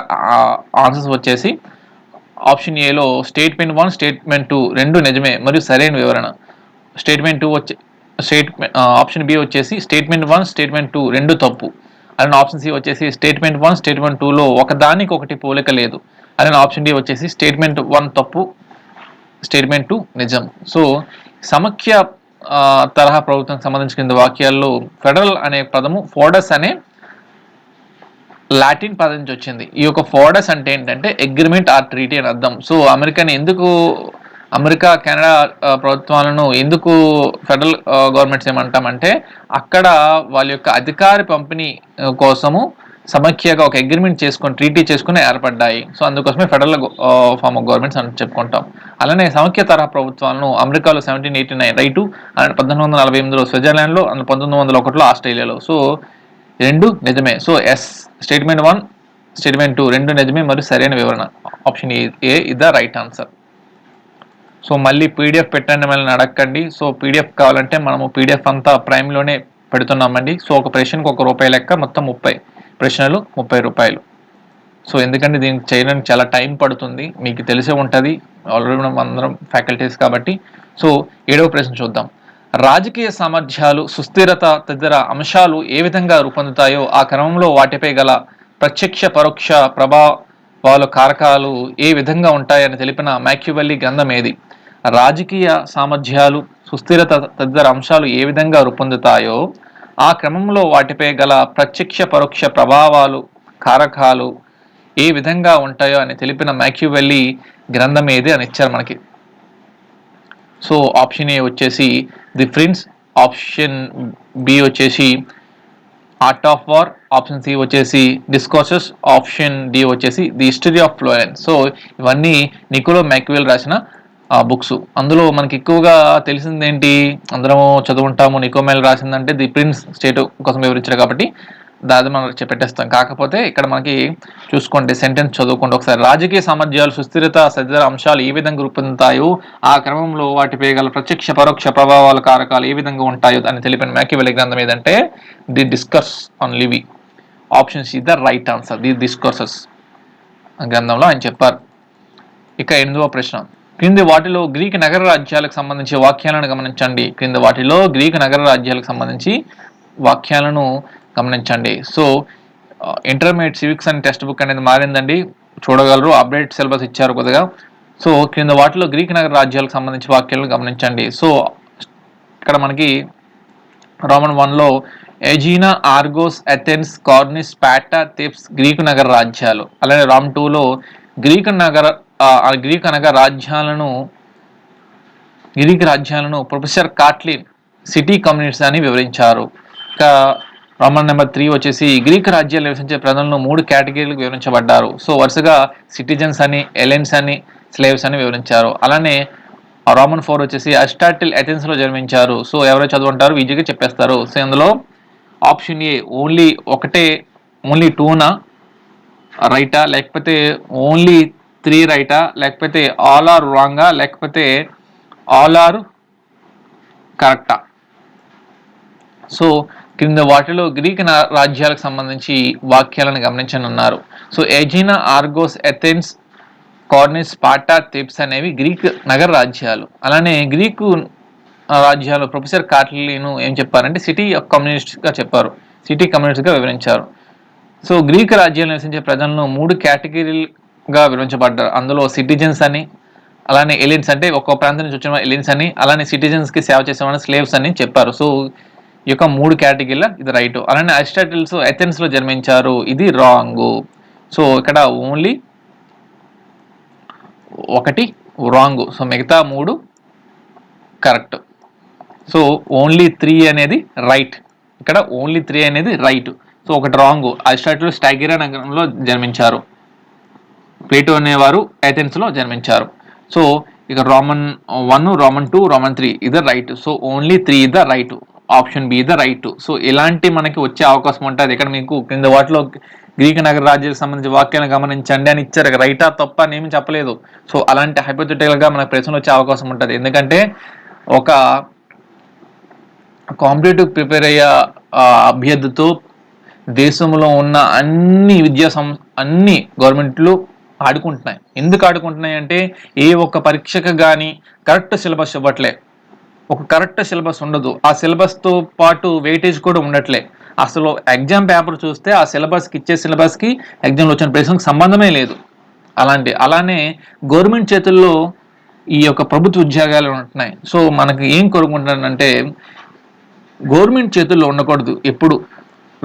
ఆన్సర్స్ వచ్చేసి ఆప్షన్ ఏలో స్టేట్మెంట్ 1, స్టేట్మెంట్ 2 రెండు నిజమే మరియు సరైన వివరణ. స్టేట్మెంట్ 2 ఆప్షన్ బి వచ్చేసి స్టేట్మెంట్ 1, స్టేట్మెంట్ 2 రెండు తప్పు. అలానే ఆప్షన్ సి వచ్చేసి స్టేట్మెంట్ 1, స్టేట్మెంట్ 2లో ఒకదానికి ఒకటి పోలిక లేదు. అలానే ఆప్షన్ డి వచ్చేసి స్టేట్మెంట్ 1 తప్పు, స్టేట్మెంట్ 2 నిజం. సో సమైక్య తరహా ప్రభుత్వానికి సంబంధించిన వాక్యాల్లో ఫెడరల్ అనే పదము ఫోడస్ అనే లాటిన్ పదం నుంచి వచ్చింది. ఈ యొక్క ఫోడస్ అంటే ఏంటంటే అగ్రిమెంట్ ఆర్ ట్రీటీ అని అర్థం. సో అమెరికా కెనడా ప్రభుత్వాలను ఎందుకు ఫెడరల్ గవర్నమెంట్స్ ఏమంటామంటే అక్కడ వాళ్ళ యొక్క అధికార పంపిణీ కోసము సమైక్యగా ఒక అగ్రిమెంట్ చేసుకొని, ట్రీటీ చేసుకుని ఏర్పడ్డాయి. సో అందుకోసమే ఫెడరల్ ఫార్మ్ ఆఫ్ గవర్నమెంట్స్ అని చెప్పుకుంటాం. అలానే సమైక్య తరహా ప్రభుత్వాలను అమెరికాలో 1789 రైటు, 1848లో స్విట్జర్లాండ్లో, 1901లో ఆస్ట్రేలియాలో. సో రెండు నిజమే. సో స్టేట్మెంట్ 1, స్టేట్మెంట్ 2 రెండు నిజమే మరియు సరైన వివరణ. Option A is the right answer. So మళ్ళీ పీడిఎఫ్ పెట్టండి, మళ్ళీ అడగండి. సో పీడిఎఫ్ కావాలంటే మనము పీడిఎఫ్ అంతా ప్రైమ్లోనే పెడుతున్నామండి. సో ఒక ప్రశ్నకు ₹1 లెక్క, మొత్తం 30 ప్రశ్నలు ₹30. సో ఎందుకంటే దీనికి చేయడానికి చాలా టైం పడుతుంది, మీకు తెలిసే ఉంటుంది, ఆల్రెడీ మనం అందరం ఫ్యాకల్టీస్ కాబట్టి. సో 7వ ప్రశ్న చూద్దాం. రాజకీయ సామర్థ్యాలు, సుస్థిరత తదితర అంశాలు ఏ విధంగా రూపొందుతాయో ఆ క్రమంలో వాటిపై గల ప్రత్యక్ష పరోక్ష ప్రభావాలు కారకాలు ఏ విధంగా ఉంటాయని తెలిపిన మ్యాక్యూవెల్లీ గ్రంథం ఏది? రాజకీయ సామర్థ్యాలు, సుస్థిరత తదితర అంశాలు ఏ విధంగా రూపొందుతాయో ఆ క్రమంలో వాటిపై గల ప్రత్యక్ష పరోక్ష ప్రభావాలు కారకాలు ఏ విధంగా ఉంటాయో అని తెలిపిన మ్యాక్యూవెల్లీ గ్రంథం ఏది అని ఇచ్చారు మనకి. సో ఆప్షన్ ఏ వచ్చేసి ది ప్రిన్స్, ఆప్షన్ బి వచ్చేసి Art of War, option C వచ్చేసి డిస్కోర్సెస్, ఆప్షన్ డి వచ్చేసి the History of Florence. So ఇవన్నీ నికోలో మ్యాక్యూవెల్ రాసిన బుక్స్. అందులో మనకి ఎక్కువగా తెలిసింది ఏంటి, అందరం చదువుంటాము, నికోమెల్ రాసిందంటే ది ప్రిన్స్ స్టేట్ కోసం వివరించారు కాబట్టి దాది మనం పెట్టేస్తాం. కాకపోతే ఇక్కడ మనకి చూసుకోండి, సెంటెన్స్ చదువుకోండి ఒకసారి. రాజకీయ సామర్థ్యాలు, సుస్థిరత తదితర అంశాలు ఏ విధంగా రూపొందుతాయో ఆ క్రమంలో వాటిపై గల ప్రత్యక్ష పరోక్ష ప్రభావాల కారకాలు ఏ విధంగా ఉంటాయో అని తెలిపిన మ్యాక్యూవెల్లీ గ్రంథం ఏదంటే the discourse on living. Option C the right answer. The discourses గ్రంథంలో ఆయన చెప్పారు. ఇక 8వ ప్రశ్న. క్రింది వాటిలో గ్రీక్ నగర రాజ్యాలకు సంబంధించి వాక్యాలను గమనించండి. క్రింది వాటిలో గ్రీక్ నగర రాజ్యాలకు సంబంధించి వాక్యాలను గమనించండి. So intermediate civics and text book అనేది మారిందండి, చూడగలరు, అప్డేట్ సిలబస్ ఇచ్చారు కొద్దిగా. సో క్రింద వాటిలో గ్రీక్ నగర రాజ్యాలకు సంబంధించి వాక్యాలను గమనించండి. సో ఇక్కడ మనకి రోమన్ 1లో ఎజీనా, ఆర్గోస్, అథెన్స్, కార్నిస్, స్పార్టా, థెబ్స్ గ్రీకు నగర రాజ్యాలు. అలానే రామ్ 2లో గ్రీక్ నగర రాజ్యాలను ప్రొఫెసర్ కాట్లిన్ సిటీ కమ్యూనిటీస్ అని వివరించారు. ఇక రోమన్ నెంబర్ 3 వచ్చేసి గ్రీక్ రాజ్యాలు నివసించే ప్రజలను 3 కేటగిరీలకు వివరించబడ్డారు. సో వరుసగా సిటిజన్స్ అని, ఎలెన్స్ అని, స్లేవ్స్ అని వివరించారు. అలానే రోమన్ 4 వచ్చేసి అరిస్టాటిల్ అథెన్స్లో జన్మించారు. సో ఎవరైతే చదువుంటారు ఈజీగా చెప్పేస్తారు. సో ఇందులో ఆప్షన్ ఏ ఓన్లీ 2నా రైటా, లేకపోతే ఓన్లీ 3 రైటా, లేకపోతే ఆల్ ఆర్ రాంగా, లేకపోతే ఆల్ ఆర్ కరెక్టా. సో క్రింద వాటిలో గ్రీక్ రాజ్యాలకు సంబంధించి వాక్యాలను గమనించనున్నారు. సో ఎజీనా, ఆర్గోస్, అథెన్స్, కార్నిస్, స్పార్టా, థెబ్స్ అనేవి గ్రీక్ నగర రాజ్యాలు. అలానే గ్రీకు రాజ్యాలు ప్రొఫెసర్ కాట్లిన్ ఏం చెప్పారంటే సిటీ కమ్యూనిస్ట్గా చెప్పారు, సిటీ కమ్యూనిస్ట్గా వివరించారు. సో గ్రీక్ రాజ్యాలు నివసించే ప్రజలను 3 కేటగిరీలుగా వివరించబడ్డారు. అందులో సిటిజన్స్ అని, అలానే ఎలియన్స్ అంటే ఒక ప్రాంతం నుంచి వచ్చిన ఎలియన్స్ అని, అలానే సిటిజన్స్కి సేవ చేసేవాళ్ళని స్లేవ్స్ అని చెప్పారు. సో ఈ యొక్క 3 కేటగిరీల ఇది రైట్. అలానే అరిస్టాటిల్స్ ఎథెన్స్లో జన్మించారు, ఇది రాంగ్. సో ఇక్కడ ఓన్లీ ఒకటి రాంగ్, సో మిగతా 3 కరెక్ట్. సో ఓన్లీ 3 అనేది రైట్, ఇక్కడ ఓన్లీ 3 అనేది రైట్. సో ఒకటి రాంగ్. అరిస్టాటిల్ స్టాగిరా నగరంలో జన్మించారు, ప్లేటో అనేవారు ఏథెన్స్లో జన్మించారు. సో ఇక రోమన్ 1, రోమన్ 2, రోమన్ 3 ఇది right. So only 3 is the right, option B the right. So ఇలాంటి మనకి వచ్చే అవకాశం ఉంటుంది. ఇక్కడ మీకు కింద వాటిలో గ్రీక్ నగర రాజ్యాలకు సంబంధించి వాక్యాలను గమనించండి అని ఇచ్చారు, రైటా తప్ప అని ఏమి చెప్పలేదు. సో అలాంటి హైపోథెటికల్ గా మనకు ప్రశ్నలు వచ్చే అవకాశం ఉంటుంది. ఎందుకంటే ఒక కాంపిటేటివ్ ప్రిపేర్ అయ్యే అభ్యర్థితో దేశంలో ఉన్న అన్ని గవర్నమెంట్లు ఆడుకుంటున్నాయి. ఎందుకు ఆడుకుంటున్నాయి అంటే ఏ ఒక్క పరీక్షకు కానీ కరెక్ట్ సిలబస్ ఇవ్వట్లే, ఒక కరెక్ట్ సిలబస్ ఉండదు, ఆ సిలబస్తో పాటు వెయిటేజ్ కూడా ఉండట్లే. అసలు ఎగ్జామ్ పేపర్ చూస్తే ఆ సిలబస్కి ఇచ్చే సిలబస్కి ఎగ్జామ్లో వచ్చిన ప్రశ్నకు సంబంధమే లేదు. అలానే గవర్నమెంట్ చేతుల్లో ఈ యొక్క ప్రభుత్వ ఉద్యోగాలు ఉంటున్నాయి. సో మనకి ఏం కోరుకుంటున్నానంటే గవర్నమెంట్ చేతుల్లో ఉండకూడదు ఎప్పుడు.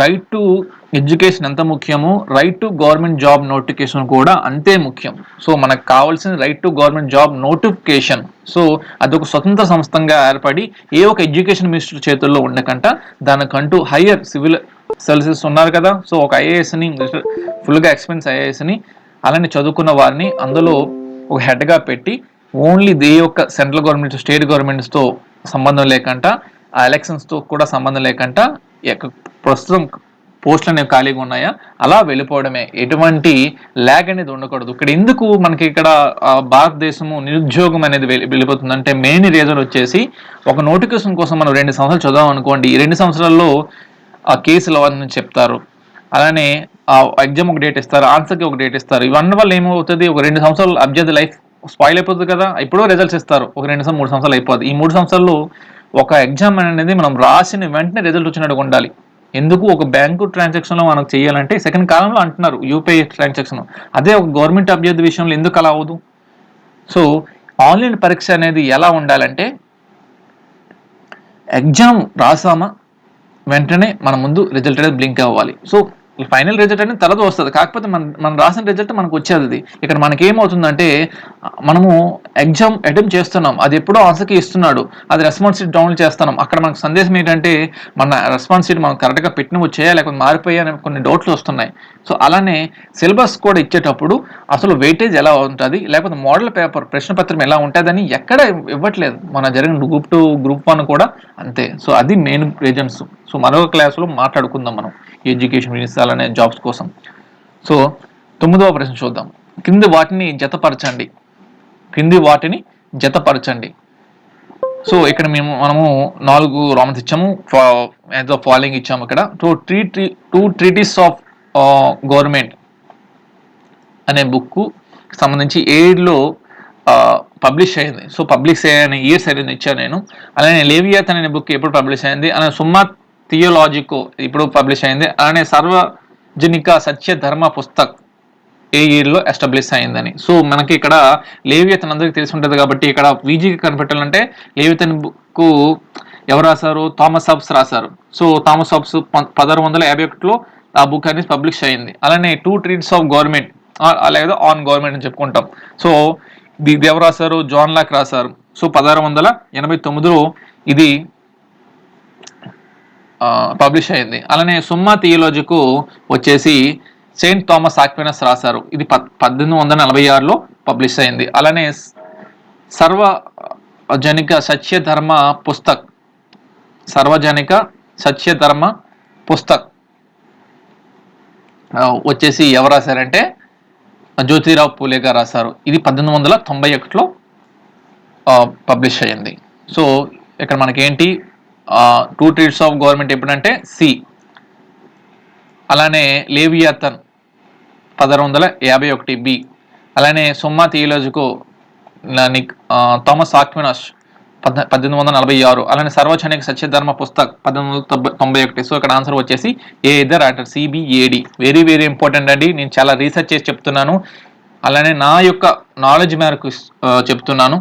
రైట్ టు ఎడ్యుకేషన్ ఎంత ముఖ్యమో right to government job notification కూడా అంతే ముఖ్యం. సో మనకు కావాల్సిన right to government job notification. So అదొక స్వతంత్ర సంస్థగా ఏర్పడి ఏ ఒక ఎడ్యుకేషన్ మినిస్టర్ చేతుల్లో ఉండకంట దానికంటూ హయ్యర్ సివిల్ సర్వీసెస్ ఉన్నారు కదా, సో ఒక ఐఏఎస్ని ఫుల్గా ఎక్స్పీరియన్స్ ఐఏఎస్ని అలానే చదువుకున్న వారిని అందులో ఒక హెడ్గా పెట్టి ఓన్లీ ఏ యొక్క సెంట్రల్ గవర్నమెంట్ స్టేట్ గవర్నమెంట్స్తో సంబంధం లేకుండా ఆ ఎలక్షన్స్తో కూడా సంబంధం లేకుండా ప్రస్తుతం పోస్టులు అనేవి ఖాళీగా ఉన్నాయా అలా వెళ్ళిపోవడమే, ఎటువంటి ల్యాగ్ అనేది ఉండకూడదు. ఇక్కడ ఎందుకు మనకి ఇక్కడ భారతదేశము నిరుద్యోగం అనేది వెళ్ళిపోతుంది అంటే మెయిన్ రీజన్ వచ్చేసి ఒక నోటిఫికేషన్ కోసం మనం 2 సంవత్సరాలు చదవం అనుకోండి, ఈ 2 సంవత్సరాల్లో ఆ కేసులు అవన్నీ చెప్తారు, అలానే ఆ ఎగ్జామ్ ఒక డేట్ ఇస్తారు, ఆన్సర్కి ఒక డేట్ ఇస్తారు. ఇవన్నీ వల్ల ఏమవుతుంది, ఒక 2 సంవత్సరాలు అభ్యర్థి లైఫ్ స్పాయిల్ అయిపోతుంది కదా. ఇప్పుడు రిజల్ట్స్ ఇస్తారు, ఒక 2 3 సంవత్సరాలు అయిపోతుంది. ఈ 3 సంవత్సరాల్లో ఒక ఎగ్జామ్ అనేది మనం రాసిన వెంటనే రిజల్ట్ వచ్చినట్టు ఉండాలి. ఎందుకు ఒక బ్యాంకు ట్రాన్సాక్షన్లో మనకు చేయాలంటే సెకండ్ కాలంలో అంటున్నారు యూపీఐ ట్రాన్సాక్షన్, అదే ఒక గవర్నమెంట్ అభ్యర్థి విషయంలో ఎందుకు అలా అవ్వదు? సో ఆన్లైన్ పరీక్ష అనేది ఎలా ఉండాలంటే ఎగ్జామ్ రాసామా వెంటనే మన ముందు రిజల్ట్ అనేది బ్లింక్ అవ్వాలి. సో ఫైనల్ రిజల్ట్ అనేది తర్వాత వస్తుంది, కాకపోతే మనం రాసిన రిజల్ట్ మనకు వచ్చేది. ఇక్కడ మనకి ఏమవుతుందంటే మనము ఎగ్జామ్ అటెంప్ట్ చేస్తున్నాం, అది ఎప్పుడో ఆన్సర్కి ఇస్తున్నాడు, అది రెస్పాన్స్ షీట్ డౌన్లోడ్ చేస్తున్నాం, అక్కడ మనకు సందేశం ఏంటంటే మన రెస్పాన్స్ షీట్ మనం కరెక్ట్గా పెట్టినవి వచ్చాయా లేకపోతే మారిపోయా అనే కొన్ని డౌట్లు వస్తున్నాయి. సో అలానే సిలబస్ కూడా ఇచ్చేటప్పుడు అసలు వెయిటేజ్ ఎలా ఉంటుంది లేకపోతే మోడల్ పేపర్ ప్రశ్నపత్రం ఎలా ఉంటుందని ఎక్కడ ఇవ్వట్లేదు. మన జరిగిన గ్రూప్ 2 గ్రూప్ 1 కూడా అంతే. సో అది మెయిన్ రీజన్స్. సో మరొక క్లాస్లో మాట్లాడుకుందాం మనం ఎడ్యుకేషన్ మినిస్టర్ అలానే జాబ్స్ కోసం. సో 9వ ప్రశ్న చూద్దాం. కింది వాటిని జతపరచండి. సో ఇక్కడ మనము 4 రామన్స్ ఇచ్చాము, ఫాలోయింగ్ ఇచ్చాము. ఇక్కడ టూ ట్రీటీస్ ఆఫ్ గవర్నమెంట్ అనే బుక్ సంబంధించి 7లో పబ్లిష్ అయింది. సో పబ్లిష్ అయ్యే ఇయర్స్ అనేది ఇచ్చాను నేను. అలానే లేవియాథన్ అనే బుక్ ఎప్పుడు పబ్లిష్ అయింది, అలానే సుమ్మా థియోలాజికో ఇప్పుడు పబ్లిష్ అయింది, అలానే సార్వజనిక సత్య ధర్మ పుస్తక్ ఏ ఇయర్లో ఎస్టాబ్లిష్ అయిందని. సో మనకి ఇక్కడ లేవియాథన్ అందరికీ తెలిసి ఉంటుంది కాబట్టి ఇక్కడ వీజీకి కనిపెట్టాలంటే లేవియాథన్ బుక్ ఎవరు రాశారు, థామస్ హాబ్స్ రాశారు. సో థామస్ హాబ్స్ 1651లో ఆ బుక్ అనేది పబ్లిష్ అయింది. అలానే 2 ట్రీటీస్ ఆఫ్ గవర్నమెంట్ లేదా ఆన్ గవర్నమెంట్ అని చెప్పుకుంటాం. సో ఇది ఎవరు రాశారు, జాన్ లాక్ రాశారు. సో 1689లో ఇది పబ్లిష్ అయింది. అలానే సుమ్మా థియోలాజికు వచ్చేసి సెయింట్ థామస్ ఆక్వినస్ రాశారు, ఇది 1846లో పబ్లిష్ అయింది. అలానే సార్వజనిక సత్య ధర్మ పుస్తక్ వచ్చేసి ఎవరు రాశారంటే జ్యోతిరావు పూలే గారు రాశారు, ఇది 1891లో పబ్లిష్ అయ్యింది. సో ఇక్కడ మనకేంటి 2 ట్రీటీస్ ఆఫ్ గవర్నమెంట్ ఎప్పుడంటే సి. అలానే లేవియాథన్ 1651 బి. అలానే సుమ్మా థియోలాజికో థామస్ ఆక్వినస్ 1846. అలానే సార్వజనిక సత్యధర్మ పుస్తక్ 1891. సో ఇక్కడ ఆన్సర్ వచ్చేసి ఏ ఇద్దరు అంటారు, సిబిఏడి. వెరీ వెరీ ఇంపార్టెంట్ అండి, నేను చాలా రీసెర్చ్ చేసి చెప్తున్నాను. అలానే నా యొక్క నాలెడ్జ్ మేరకు చెప్తున్నాను.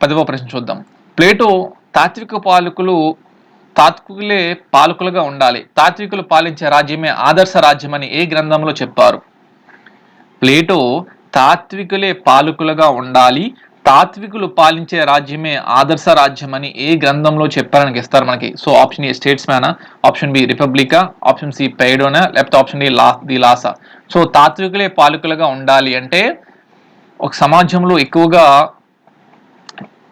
10వ ప్రశ్న చూద్దాం. ప్లేటో తాత్వికులే పాలకులుగా ఉండాలి, తాత్వికులు పాలించే రాజ్యమే ఆదర్శ రాజ్యం అని ఏ గ్రంథంలో చెప్పారు? ప్లేటో తాత్వికులే పాలకులుగా ఉండాలి, తాత్వికులు పాలించే రాజ్యమే ఆదర్శ రాజ్యం అని ఏ గ్రంథంలో చెప్పారని ఇస్తారు మనకి. సో ఆప్షన్ ఏ స్టేట్స్మ్యానా, ఆప్షన్ బి రిపబ్లికా, ఆప్షన్ సి పైడోనా, లేకపోతే ఆప్షన్ డి ది లాసా. సో తాత్వికులే పాలకులుగా ఉండాలి అంటే ఒక సమాజంలో ఎక్కువగా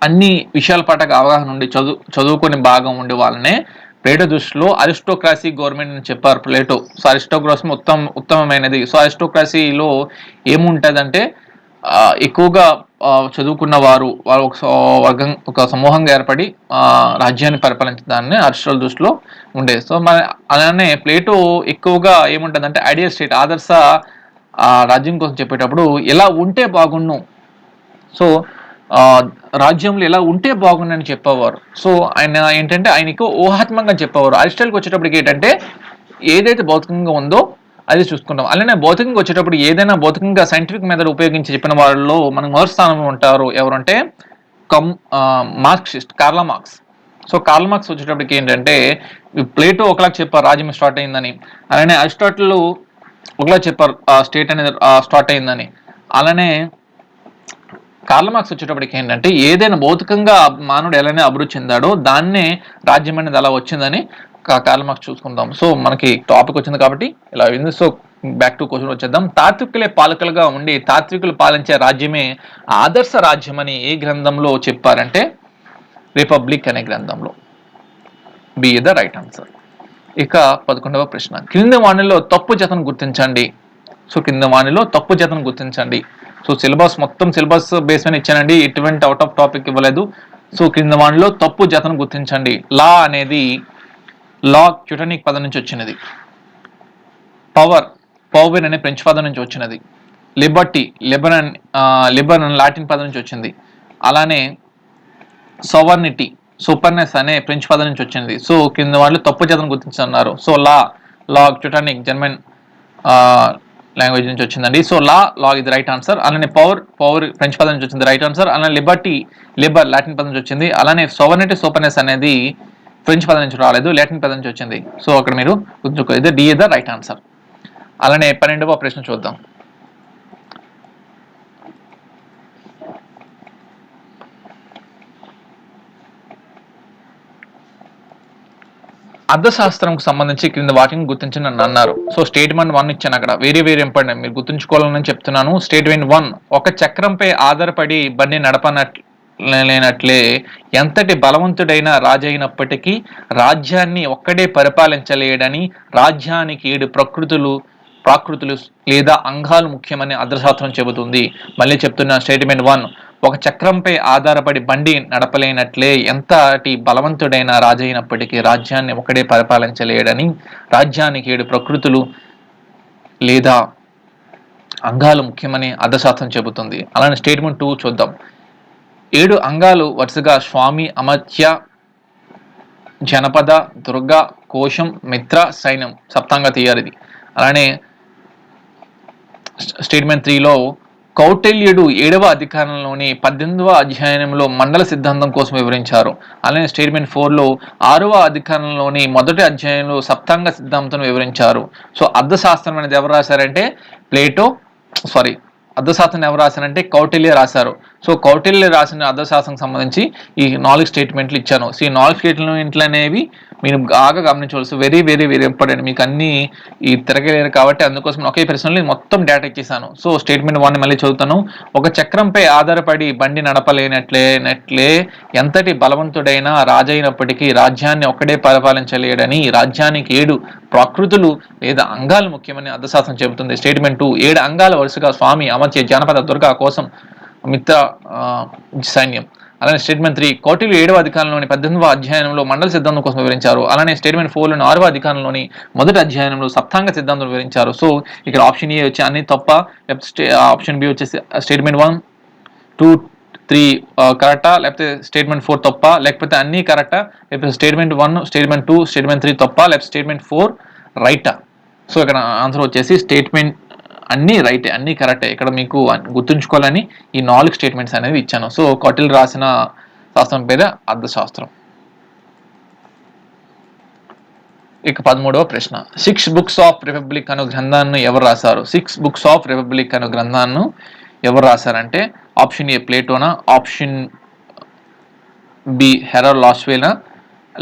అన్ని విషయాల పట్ల అవగాహన ఉండి చదువుకొని బాగా ఉండే వాళ్ళనే ప్లేటో దృష్టిలో అరిస్టోక్రసీ గవర్నమెంట్ అని చెప్పారు ప్లేటో. సో అరిస్టోక్రసీ ఉత్తమమైనది. సో అరిస్టోక్రసీలో ఏముంటుందంటే ఎక్కువగా చదువుకున్న వారు ఒక సమూహంగా ఏర్పడి రాజ్యాన్ని పరిపాలించడాన్ని అరిస్టాటిల్ దృష్టిలో ఉండేది. సో అలానే ప్లేటో ఎక్కువగా ఏముంటుందంటే ఐడియల్ స్టేట్, ఆదర్శ రాజ్యం కోసం చెప్పేటప్పుడు ఎలా ఉంటే బాగుండు, సో రాజ్యంలో ఎలా ఉంటే బాగుండని చెప్పేవారు. సో ఆయన ఏంటంటే ఆయనకు ఊహాత్మకంగా చెప్పేవారు. అరిస్టాటిల్కి వచ్చేటప్పటికి ఏంటంటే ఏదైతే భౌతికంగా ఉందో అది చూసుకుంటాం. అలానే భౌతికంగా వచ్చేటప్పుడు ఏదైనా భౌతికంగా సైంటిఫిక్ మెథడ్ ఉపయోగించి చెప్పిన వాళ్ళలో మనకు మొదటి స్థానంలో ఉంటారు ఎవరంటే Marxist, Karl Marx. So Karl Marx వచ్చేటప్పటికి ఏంటంటే ప్లేటో ఒకలా చెప్పారు రాజ్యం స్టార్ట్ అయిందని, అలానే అరిస్టాటిల్ ఒకలా చెప్పారు స్టేట్ అనేది స్టార్ట్ అయిందని. అలానే కార్ల్ మార్క్స్ వచ్చేటప్పటికి ఏంటంటే ఏదైనా భౌతికంగా మానవుడు ఎలానే అభివృద్ధి చెందాడో దాన్నే రాజ్యం అనేది అలా వచ్చిందని కార్ల్ మార్క్స్ చూసుకుందాం. సో మనకి టాపిక్ వచ్చింది కాబట్టి ఇలా అయింది. సో బ్యాక్ టు క్వశ్చన్ వచ్చేద్దాం. తాత్వికులే పాలకులుగా ఉండి తాత్వికులు పాలించే రాజ్యమే ఆదర్శ రాజ్యం అని ఏ గ్రంథంలో చెప్పారంటే రిపబ్లిక్ అనే గ్రంథంలో. B the right answer. ఇక 11వ ప్రశ్న. క్రింది వాణిలో తప్పు జతను గుర్తించండి. సో కింద వాణిలో తప్పు జతను గుర్తించండి. సో మొత్తం సిలబస్ బేస్ మీద ఇచ్చానండి, ఎటువంటి అవుట్ ఆఫ్ టాపిక్ ఇవ్వలేదు. సో క్రింద వాణిలో తప్పు జతను గుర్తించండి. లా అనేది లా ట్యూటనిక్ పదం నుంచి వచ్చినది. పవర్ అనే ఫ్రెంచ్ పదం నుంచి వచ్చినది. లిబర్టీ లిబర్ లాటిన్ పదం నుంచి వచ్చింది. అలానే సవర్నిటీ సూపర్నెస్ అనే ఫ్రెంచ్ పదం నుంచి వచ్చింది. సో కింద వాళ్ళు తప్పు జతను గుర్తించన్నారు. సో లా ట్యూటనిక్ జర్మన్ లాంగ్వేజ్ నుంచి వచ్చిందండి. సో లా ఇది రైట్ ఆన్సర్. అలానే పవర్ ఫ్రెంచ్ పదం నుంచి వచ్చింది, రైట్ ఆన్సర్. అలానే లిబర్ లాటిన్ పదం నుంచి వచ్చింది. అలానే సోవర్నిటీ సూపర్నెస్ అనేది ఫ్రెంచ్ పదం నుంచి రాలేదు, లాటిన్ పదం నుంచి వచ్చింది. సో అక్కడ మీరు గుర్తుకోలేదు, డి ద రైట్ ఆన్సర్. అలానే 12వ ప్రశ్న చూద్దాం. అర్థశాస్త్రంకు సంబంధించి క్రింద వాటిని గుర్తించండి అని అన్నారు. సో స్టేట్మెంట్ 1 ఇచ్చాను అక్కడ, వెరీ ఇంపార్టెంట్, మీరు గుర్తుంచుకోవాలని చెప్తున్నాను. స్టేట్మెంట్ 1, ఒక చక్రంపై ఆధారపడి బండి నడపనట్లే ఎంతటి బలవంతుడైన రాజైనప్పటికీ రాజ్యాన్ని ఒక్కడే పరిపాలించలేడని, రాజ్యానికి 7 ప్రాకృతులు లేదా అంగాలు ముఖ్యమని అర్థశాస్త్రం చెబుతుంది. మళ్ళీ చెప్తున్నా, స్టేట్మెంట్ 1, ఒక చక్రంపై ఆధారపడి బండి నడపలేనట్లే ఎంతటి బలవంతుడైన రాజైనప్పటికీ రాజ్యాన్ని ఒకడే పరిపాలించలేడని, రాజ్యానికి 7 ప్రకృతులు లేదా అంగాలు ముఖ్యమని అర్థశాస్త్రం చెబుతుంది. అలానే స్టేట్మెంట్ 2 చూద్దాం. 7 అంగాలు వరుసగా స్వామి, అమర్త్య, జనపద, దుర్గ, కోశం, మిత్ర, సైన్యం, సప్తాంగ తీయారిది. అలానే స్టేట్మెంట్ 3లో కౌటిల్యుడు 7వ అధికారంలోని 18వ అధ్యాయంలో మండల సిద్ధాంతం కోసం వివరించారు. అలానే స్టేట్మెంట్ 4లో 6వ అధికారంలోని మొదటి అధ్యాయంలో సప్తాంగ సిద్ధాంతం వివరించారు. సో అర్థశాస్త్రం అనేది ఎవరు రాశారంటే అర్థశాస్త్రం ఎవరు రాశారంటే కౌటిల్య రాశారు. సో కౌటిల్య రాసిన అర్థశాస్త్రం సంబంధించి ఈ 4 స్టేట్మెంట్లు ఇచ్చాను. సో ఈ 4 స్టేట్మెంట్లు అనేవి మీరు బాగా గమనించవలసి, వెరీ ఇంపార్టెంట్. మీకు అన్ని ఈ తిరగలేరు కాబట్టి అందుకోసం ఒకే ప్రశ్నలో మొత్తం డేటా ఇచ్చేసాను. సో స్టేట్మెంట్ 1 మళ్ళీ చదువుతాను. ఒక చక్రంపై ఆధారపడి బండి నడపలేనట్లే ఎంతటి బలవంతుడైన రాజైనప్పటికీ రాజ్యాన్ని ఒక్కడే పరిపాలించలేడని, రాజ్యానికి 7 ప్రకృతులు లేదా అంగాలు ముఖ్యమని అర్థశాస్త్రం చెబుతుంది. స్టేట్మెంట్ 2, 7 అంగాల వరుసగా స్వామి, అమర్త్య, జానపద, దుర్గా, కోసం, మిత్ర, సైన్యం. అలానే స్టేట్మెంట్ 3, కౌటిల్యుడు 7వ అధికారంలోని 18వ అధ్యాయంలో మండల సిద్ధాంతం కోసం వివరించారు. అలానే స్టేట్మెంట్ 4లోని 6వ అధికారంలోని మొదటి అధ్యాయంలో సప్తాంగ సిద్ధాంతం వివరించారు. సో ఇక్కడ ఆప్షన్ ఏ వచ్చి అన్ని తప్ప, ఆప్షన్ బి వచ్చేసి స్టేట్మెంట్ 1, 2, 3 కరెక్టా, లేకపోతే స్టేట్మెంట్ 4 తప్ప, లేకపోతే అన్ని కరెక్టా, లేకపోతే స్టేట్మెంట్ 1, స్టేట్మెంట్ 2, స్టేట్మెంట్ 3 తప్ప, లేకపోతే స్టేట్మెంట్ 4 రైటా. సో ఇక్కడ ఆన్సర్ వచ్చేసి స్టేట్మెంట్ అన్నీ రైటే, అన్నీ కరెక్టే. ఇక్కడ మీకు గుర్తుంచుకోవాలని ఈ 4 స్టేట్మెంట్స్ అనేవి ఇచ్చాను. సో కౌటిల్య రాసిన శాస్త్రం పేరే అర్థశాస్త్రం. ఇక 13వ ప్రశ్న, 6 బుక్స్ ఆఫ్ రిపబ్లిక్ అను గ్రంథాన్ని ఎవరు రాశారు? 6 బుక్స్ ఆఫ్ రిపబ్లిక్ అను గ్రంథాన్ని ఎవరు రాశారంటే ఆప్షన్ ఏ ప్లేటోనా, ఆప్షన్ బి హెరాల్డ్ లాస్వెల్నా,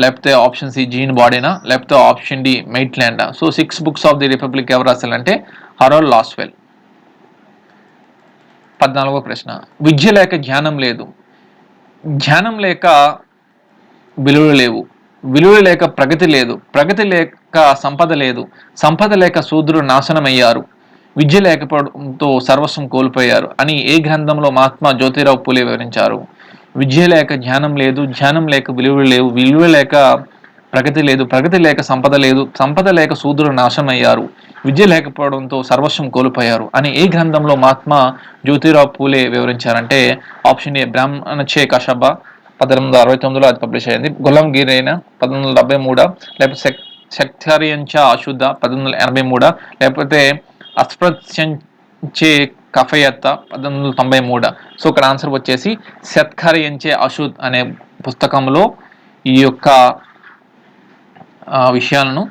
లేకపోతే ఆప్షన్ సి జీన్ బాడీనా, లేకపోతే ఆప్షన్ డి మెయిట్లాండా. So 6 books of the Republic ఎవరు రాశారంటే హెరాల్డ్ లాస్వెల్. 14వ ప్రశ్న, విద్య లేక జ్ఞానం లేదు, జ్ఞానం లేక విలువలు లేవు, విలువ లేక ప్రగతి లేదు, ప్రగతి లేక సంపద లేదు, సంపద లేక శూద్రులు నాశనమయ్యారు, విద్య లేకపోవడంతో సర్వస్వం కోల్పోయారు అని ఏ గ్రంథంలో మహాత్మా జ్యోతిరావు పూలే వివరించారు? విద్య లేక జ్ఞానం లేదు, జ్ఞానం లేక విలువలు లేవు, విలువ లేక ప్రగతి లేదు, ప్రగతి లేక సంపద లేదు, సంపద లేక శూద్రులు నాశనమయ్యారు, విద్య లేకపోవడంతో సర్వస్వం కోల్పోయారు అని ఏ గ్రంథంలో మహాత్మా జ్యోతిరావు పూలే వివరించారంటే ఆప్షన్ ఏ బ్రాహ్మణచే కషబ 1869లో అది పబ్లిష్ అయింది, గులాం గిరైన 1873, లేకపోతే సెక్టారియంచ అశుద్ధ 1883, లేకపోతే అస్పృశ్యంచే కఫయత్త 1893. సో ఇక్కడ ఆన్సర్ వచ్చేసి సెత్కారియంచే అశుద్ధ్ అనే పుస్తకంలో ఈ యొక్క విషయాలను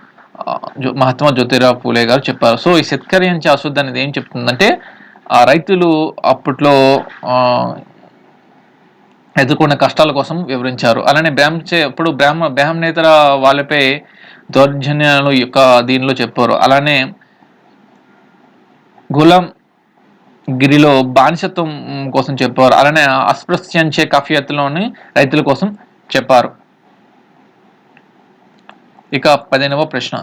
మహాత్మా జ్యోతిరావు పూలే గారు చెప్పారు. సో ఈ సెత్కారియంచే అశుద్ధ్ అనేది ఏం చెప్తుందంటే రైతులు అప్పట్లో ఎదుర్కొన్న కష్టాల కోసం వివరించారు. అలానే ఇప్పుడు బ్రాహ్మణేతర వాళ్ళపై దౌర్జన్యాలు యొక్క దీనిలో చెప్పారు. అలానే గులాం గిరిలో బానిసత్వం కోసం చెప్పారు. అలానే అస్పృశ్యంచే కఫియత్లోని రైతుల కోసం చెప్పారు. ఇక 15వ ప్రశ్న,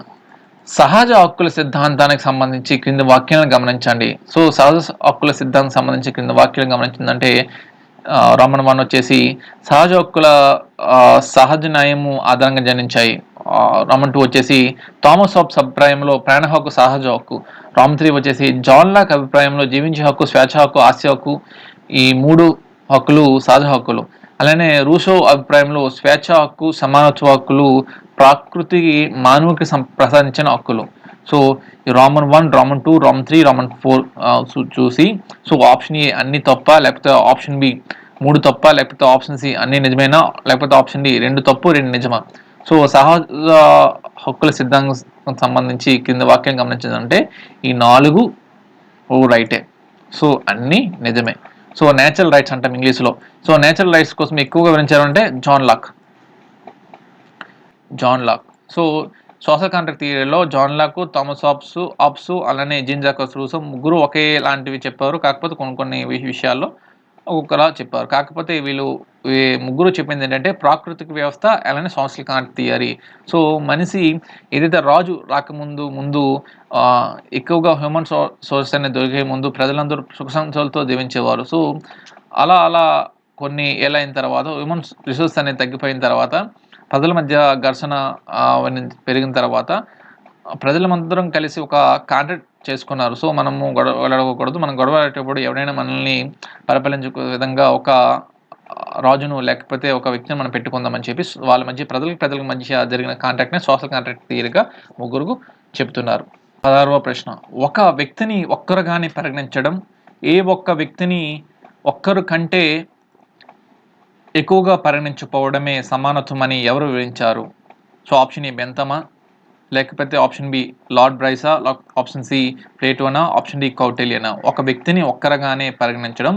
సహజ హక్కుల సిద్ధాంతానికి సంబంధించి క్రింది వాక్యాలను గమనించండి. సో సహజ హక్కుల సిద్ధాంతానికి సంబంధించి క్రింది వాక్యాలను గమనించిందంటే రోమన్ 1 వచ్చేసి సహజ హక్కుల సహజ న్యాయము ఆధారంగా జనించాయి. రోమన్ 2 వచ్చేసి థామస్ హాబ్స్ అభిప్రాయంలో ప్రాణ హక్కు సహజ హక్కు. రోమన్ 3 వచ్చేసి జాన్ లాక్ అభిప్రాయంలో జీవించే హక్కు, స్వేచ్ఛ హక్కు, ఆస్తి హక్కు ఈ 3 హక్కులు సహజ హక్కులు. అలానే రూసో అభిప్రాయంలో స్వేచ్ఛ హక్కు, సమానత్వ హక్కులు ప్రకృతికి మానవుకి ప్రసాదించిన హక్కులు. So Roman 1, Roman 2, Roman 3, Roman 4 చూసి సో ఆప్షన్ ఏ అన్ని తప్ప, లేకపోతే ఆప్షన్ బి 3 తప్ప, లేకపోతే ఆప్షన్ సి అన్ని నిజమేనా, లేకపోతే ఆప్షన్ డి 2 తప్పు 2 నిజమా. సో సహజ హక్కుల సిద్ధాంతం సంబంధించి కింద వాక్యం గమనించిందంటే ఈ 4 రైటే. సో అన్ని నిజమే. సో నేచురల్ రైట్స్ అంటాం ఇంగ్లీష్లో. సో నేచురల్ రైట్స్ కోసం ఎక్కువగా వివరించారు అంటే John Locke. So social contract థియరీలో జాన్ లాక్, థామస్ హాబ్స్ అలానే జీన్ జాకబ్ రూసో ముగ్గురు ఒకేలాంటివి చెప్పారు. కాకపోతే కొన్ని విషయాల్లో ఒక్కొక్కలా చెప్పారు. కాకపోతే వీళ్ళు ముగ్గురు చెప్పింది ఏంటంటే ప్రాకృతిక వ్యవస్థ అలానే సోషల్ కాంట్రాక్ట్ థియరీ. సో మనిషి ఏదైతే రాజు రాకముందు ఎక్కువగా హ్యూమన్ సోర్స్ అనేది దొరికే ముందు ప్రజలందరూ సుఖ సంతోషాలతో జీవించేవారు. సో అలా కొన్ని ఏళ్ళ అయిన తర్వాత హ్యూమన్ రిసోర్స్ అనేది తగ్గిపోయిన తర్వాత ప్రజల మధ్య ఘర్షణ పెరిగిన తర్వాత ప్రజలందరం కలిసి ఒక కాంట్రాక్ట్ చేసుకున్నారు. సో మనము గొడవకూడదు, మనం గొడవడేటప్పుడు ఎవరైనా మనల్ని పరిపాలించే విధంగా ఒక రాజును లేకపోతే ఒక వ్యక్తిని మనం పెట్టుకుందామని చెప్పి వాళ్ళ మధ్య ప్రజల మధ్య జరిగిన కాంట్రాక్ట్ని సోషల్ కాంట్రాక్ట్ థియరీగా ముగ్గురు చెప్తున్నారు. 16వ ప్రశ్న, ఒక వ్యక్తిని ఒక్కరుగానే పరిగణించడం, ఏ ఒక్క వ్యక్తిని ఒక్కరు కంటే ఎక్కువగా పరిగణించకపోవడమే సమానత్వం అని ఎవరు వివరించారు? సో ఆప్షన్ ఏ బెంతమా, లేకపోతే ఆప్షన్ బి లార్డ్ బ్రైసా, ఆప్షన్ సి ప్లేటోనా, ఆప్షన్ డి కౌటిల్యనా. ఒక వ్యక్తిని ఒక్కరుగానే పరిగణించడం,